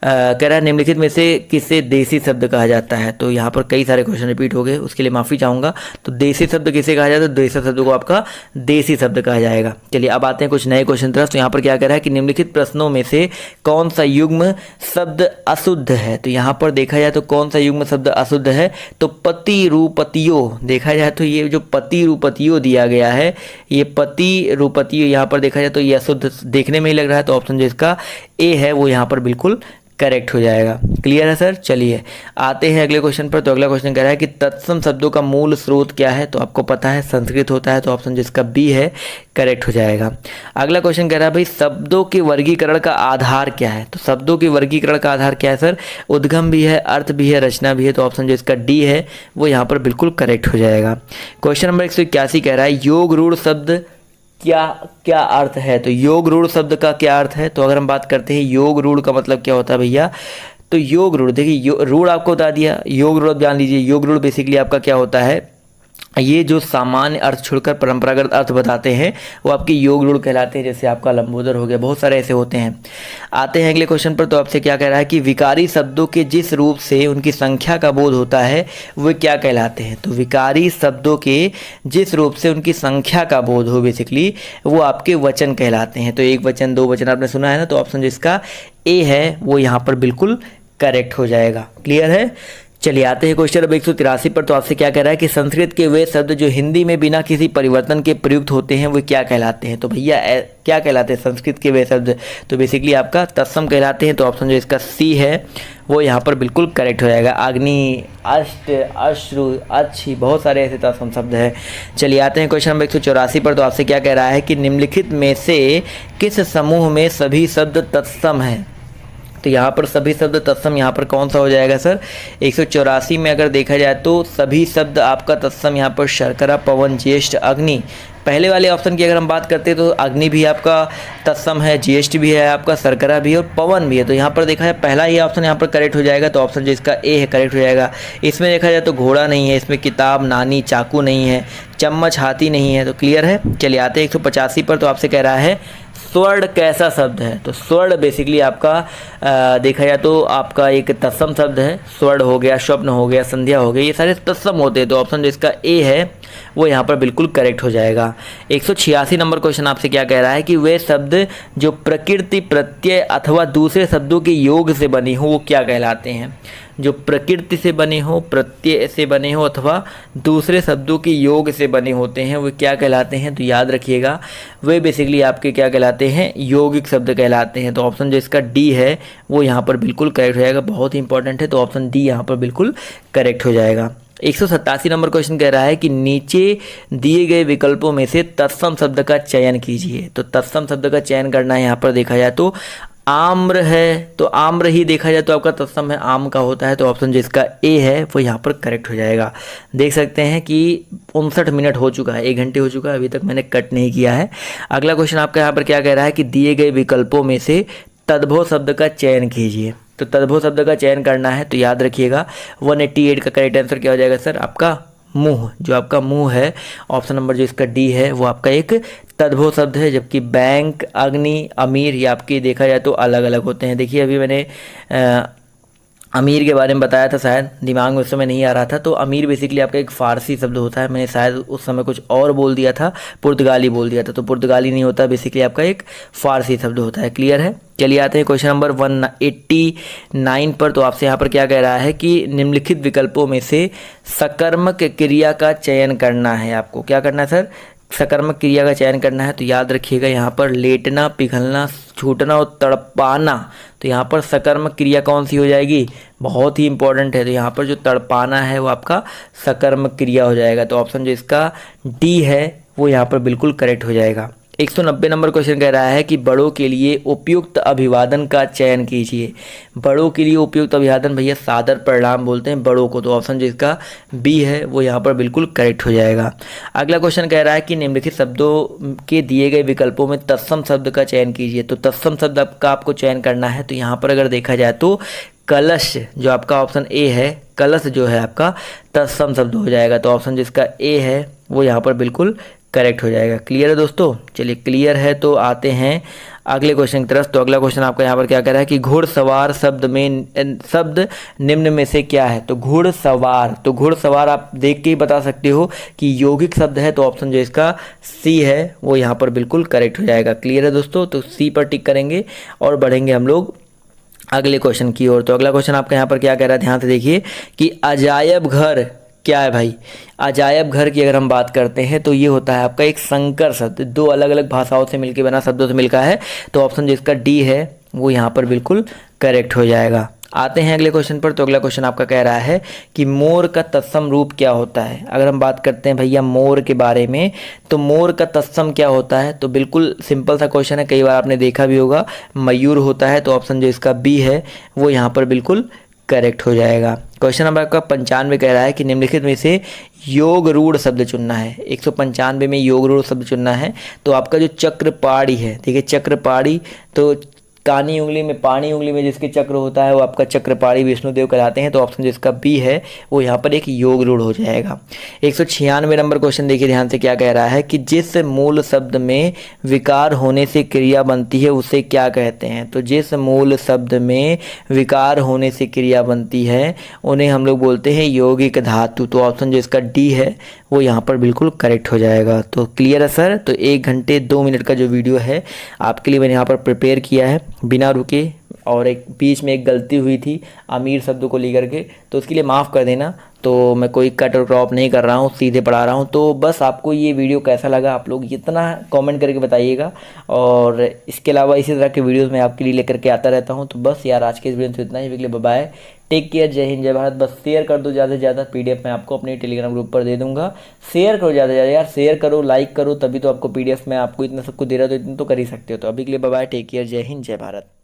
कह रहा है निम्नलिखित में से किसे देसी शब्द कहा जाता है। तो यहाँ पर कई सारे क्वेश्चन रिपीट हो गए, उसके लिए माफ़ी चाहूँगा। तो देसी शब्द किसे कहा जाता है, तो देसी शब्द को आपका देसी शब्द कहा जाएगा। चलिए अब आते हैं कुछ नए क्वेश्चन तरफ। तो यहाँ पर क्या कह रहा है कि निम्नलिखित प्रश्नों में से कौन सा युग्म शब्द अशुद्ध है। तो यहाँ पर देखा जाए तो कौन सा युग्म शब्द अशुद्ध है। तो पति रूपतियो, देखा जाए तो ये जो पति रूपतियो दिया गया है, ये पति रूपतियो यहाँ पर देखा जाए तो ये अशुद्ध देखने में ही लग रहा है। तो ऑप्शन जो इसका ए है वो यहाँ पर बिल्कुल करेक्ट हो जाएगा। क्लियर है सर। चलिए आते हैं अगले क्वेश्चन पर। तो अगला क्वेश्चन कह रहा है कि तत्सम शब्दों का मूल स्रोत क्या है। तो आपको पता है संस्कृत होता है, तो ऑप्शन जिसका बी है करेक्ट हो जाएगा। अगला क्वेश्चन कह रहा है भाई शब्दों के वर्गीकरण का आधार क्या है। तो शब्दों के वर्गीकरण का आधार क्या है सर, उद्गम भी है, अर्थ भी है, रचना भी है। तो ऑप्शन जो इसका डी है वो यहाँ पर बिल्कुल करेक्ट हो जाएगा। क्वेश्चन नंबर 181 कह रहा है योग रूढ़ शब्द क्या क्या अर्थ है। तो योग रूढ़ शब्द का क्या अर्थ है। तो अगर हम बात करते हैं योग रूढ़ का मतलब क्या होता है भैया। तो योग रूढ़ देखिए, रूढ़ आपको बता दिया, योग रूढ़ जान लीजिए। योग रूढ़ बेसिकली आपका क्या होता है, ये जो सामान्य अर्थ छोड़कर परंपरागत अर्थ बताते हैं वो आपके योग रूढ़ कहलाते हैं। जैसे आपका लंबोदर हो गया, बहुत सारे ऐसे होते हैं। आते हैं अगले क्वेश्चन पर। तो आपसे क्या कह रहा है कि विकारी शब्दों के जिस रूप से उनकी संख्या का बोध होता है वे क्या कहलाते हैं। तो विकारी शब्दों के जिस रूप से उनकी संख्या का बोध हो बेसिकली वो आपके वचन कहलाते हैं। तो एक वचन, दो वचन आपने सुना है ना, तो ऑप्शन जिसका ए है वो यहाँ पर बिल्कुल करेक्ट हो जाएगा। क्लियर है। चलिए आते हैं क्वेश्चन नंबर 183 पर। तो आपसे क्या कह रहा है कि संस्कृत के वे शब्द जो हिंदी में बिना किसी परिवर्तन के प्रयुक्त होते हैं वो क्या कहलाते हैं। तो भैया क्या कहलाते हैं संस्कृत के वे शब्द। तो बेसिकली आपका तत्सम कहलाते हैं। तो ऑप्शन जो इसका सी है वो यहाँ पर बिल्कुल करेक्ट हो जाएगा। अग्नि, अष्ट, अश्रु, अच्छी, बहुत सारे ऐसे तत्सम शब्द हैं। चलिए आते हैं क्वेश्चन नंबर 184 पर। तो आपसे क्या कह रहा है कि निम्नलिखित में से किस समूह में सभी शब्द तत्सम हैं। तो यहाँ पर सभी शब्द तत्सम यहाँ पर कौन सा हो जाएगा सर। 184 में अगर देखा जाए तो सभी शब्द आपका तत्सम यहाँ पर शर्करा, पवन, ज्येष्ठ, अग्नि। पहले वाले ऑप्शन की अगर हम बात करते हैं तो अग्नि भी आपका तत्सम है, ज्येष्ठ भी है आपका, शर्करा भी है और पवन भी है। तो यहाँ पर देखा जाए पहला ही ऑप्शन यहाँ पर करेक्ट हो जाएगा। तो ऑप्शन जो इसका ए है करेक्ट हो जाएगा। इसमें देखा जाए तो घोड़ा नहीं है, इसमें किताब, नानी, चाकू नहीं है, चम्मच, हाथी नहीं है। तो क्लियर है। चलिए आते हैं 185 पर। तो आपसे कह रहा है स्वर्ण कैसा शब्द है। तो स्वर्ण बेसिकली आपका देखा जाए तो आपका एक तत्सम शब्द है। स्वर्ण हो गया, स्वप्न हो गया, संध्या हो गई, ये सारे तत्सम होते हैं। तो ऑप्शन जो इसका ए है वो यहाँ पर बिल्कुल करेक्ट हो जाएगा। 186 नंबर क्वेश्चन आपसे क्या कह रहा है कि वे शब्द जो प्रकृति, प्रत्यय अथवा दूसरे शब्दों के योग से बनी हो वो क्या कहलाते हैं। जो प्रकृति से बने हो, प्रत्यय से बने हो अथवा दूसरे शब्दों के योग से बने होते हैं वे क्या कहलाते हैं। तो याद रखिएगा वे बेसिकली आपके क्या कहलाते हैं, यौगिक शब्द कहलाते हैं। तो ऑप्शन जो इसका डी है वो यहाँ पर बिल्कुल करेक्ट हो जाएगा। बहुत ही इंपॉर्टेंट है। तो ऑप्शन डी यहाँ पर बिल्कुल करेक्ट हो जाएगा। 187 नंबर क्वेश्चन कह रहा है कि नीचे दिए गए विकल्पों में से तत्सम शब्द का चयन कीजिए। तो तत्सम शब्द का चयन करना है। यहाँ पर देखा जाए तो आम्र है, तो आम्र ही देखा जाए तो आपका तत्सम है, आम का होता है। तो ऑप्शन जिसका ए है वो यहाँ पर करेक्ट हो जाएगा। देख सकते हैं कि 59 मिनट हो चुका है, 1 घंटे हो चुका है, अभी तक मैंने कट नहीं किया है। अगला क्वेश्चन आपका यहाँ पर क्या कह रहा है कि दिए गए विकल्पों में से तद्भव शब्द का चयन कीजिए। तो तद्भव शब्द का चयन करना है। तो याद रखिएगा 188 का करेक्ट आंसर क्या हो जाएगा सर, आपका मुंह। जो आपका मुंह है, ऑप्शन नंबर जो इसका डी है वो आपका एक तद्भव शब्द है। जबकि बैंक, अग्नि, अमीर ये आपके देखा जाए तो अलग अलग होते हैं। देखिए अभी मैंने अमीर के बारे में बताया था, शायद दिमाग में उस समय नहीं आ रहा था। तो अमीर बेसिकली आपका एक फ़ारसी शब्द होता है। मैंने शायद उस समय कुछ और बोल दिया था, पुर्तगाली बोल दिया था। तो पुर्तगाली नहीं होता, बेसिकली आपका एक फ़ारसी शब्द होता है। क्लियर है। चलिए आते हैं क्वेश्चन नंबर 189 पर। तो आपसे यहाँ पर क्या कह रहा है कि निम्नलिखित विकल्पों में से सकर्मक क्रिया का चयन करना है। आपको क्या करना है सर, सकर्मक क्रिया का चयन करना है। तो याद रखिएगा यहाँ पर लेटना, पिघलना, छूटना और तड़पाना। तो यहाँ पर सकर्मक क्रिया कौन सी हो जाएगी, बहुत ही इंपॉर्टेंट है। तो यहाँ पर जो तड़पाना है वो आपका सकर्मक क्रिया हो जाएगा। तो ऑप्शन जो इसका डी है वो यहाँ पर बिल्कुल करेक्ट हो जाएगा। 190 नंबर क्वेश्चन कह रहा है कि बड़ों के लिए उपयुक्त अभिवादन का चयन कीजिए। बड़ों के लिए उपयुक्त अभिवादन भैया सादर प्रणाम बोलते हैं बड़ों को। तो ऑप्शन जिसका बी है वो यहाँ पर बिल्कुल करेक्ट हो जाएगा। अगला क्वेश्चन कह रहा है कि निम्नलिखित शब्दों के दिए गए विकल्पों में तत्सम शब्द का चयन कीजिए। तो तत्सम शब्द का आपको चयन करना है। तो यहाँ पर अगर देखा जाए तो कलश, जो आपका ऑप्शन ए है, कलश जो है आपका तत्सम शब्द हो जाएगा। तो ऑप्शन जिसका ए है वो यहाँ पर बिल्कुल करेक्ट हो जाएगा। क्लियर है दोस्तों। चलिए क्लियर है तो आते हैं अगले क्वेश्चन की तरफ। तो अगला क्वेश्चन आपका यहाँ पर क्या कह रहा है कि घुड़सवार शब्द निम्न में से क्या है। तो घुड़सवार, तो घुड़सवार आप देख के ही बता सकते हो कि यौगिक शब्द है। तो ऑप्शन जो इसका सी है वो यहाँ पर बिल्कुल करेक्ट हो जाएगा। क्लियर है दोस्तों। तो सी पर टिक करेंगे और बढ़ेंगे हम लोग अगले क्वेश्चन की ओर। तो अगला क्वेश्चन आपका यहाँ पर क्या कह रहा है, ध्यान से देखिए कि अजायब घर क्या है भाई। अजायब घर की अगर हम बात करते हैं तो ये होता है आपका एक संकर शब्द, दो अलग अलग भाषाओं से मिलकर बना शब्दों से मिलकर है। तो ऑप्शन जिसका डी है वो यहाँ पर बिल्कुल करेक्ट हो जाएगा। आते हैं अगले क्वेश्चन पर। तो अगला क्वेश्चन आपका कह रहा है कि मोर का तत्सम रूप क्या होता है। अगर हम बात करते हैं भैया मोर के बारे में, तो मोर का तत्सम क्या होता है। तो बिल्कुल सिंपल सा क्वेश्चन है, कई बार आपने देखा भी होगा, मयूर होता है। तो ऑप्शन जो इसका बी है वो यहाँ पर बिल्कुल करेक्ट हो जाएगा। क्वेश्चन नंबर आपका 95 कह रहा है कि निम्नलिखित में से योग रूढ़ शब्द चुनना है। 195 में योग रूढ़ शब्द चुनना है। तो आपका जो चक्रपाणी है, ठीक है, चक्रपाणी, तो कानी उंगली में, पानी उंगली में जिसके चक्र होता है वो आपका चक्रपाणी विष्णुदेव कहलाते हैं। तो ऑप्शन जो इसका बी है वो यहाँ पर एक योग रूढ़ हो जाएगा। 196 नंबर क्वेश्चन देखिए ध्यान से, क्या कह रहा है कि जिस मूल शब्द में विकार होने से क्रिया बनती है उसे क्या कहते हैं। तो जिस मूल शब्द में विकार होने से क्रिया बनती है उन्हें हम लोग बोलते हैं यौगिक धातु। तो ऑप्शन जो इसका डी है वो यहाँ पर बिल्कुल करेक्ट हो जाएगा। तो क्लियर है सर। तो 1 घंटे 2 मिनट का जो वीडियो है आपके लिए मैंने यहाँ पर प्रिपेयर किया है बिना रुके, और एक बीच में एक गलती हुई थी अमीर शब्द को लेकर के, तो उसके लिए माफ़ कर देना। तो मैं कोई कट और क्रॉप नहीं कर रहा हूँ, सीधे पढ़ा रहा हूँ। तो बस आपको ये वीडियो कैसा लगा आप लोग इतना कमेंट करके बताइएगा, और इसके अलावा इसी तरह के वीडियोस मैं आपके लिए लेकर के आता रहता हूँ। तो बस यार आज के इस वीडियो में इतना ही। बाय बाय, टेक केयर, जय हिंद जय भारत। बस शेयर कर दो ज़्यादा से ज़्यादा, PDF मैं आपको अपने टेलीग्राम ग्रुप पर दे दूंगा। शेयर करो ज़्यादा से ज़्यादा यार, शेयर करो, लाइक करो, तभी तो आपको PDF मैं आपको इतना सबको दे रहा, तो इतना तो कर ही सकते हो। तो अभी के लिए बाय बाय, टेक केयर, जय हिंद जय भारत।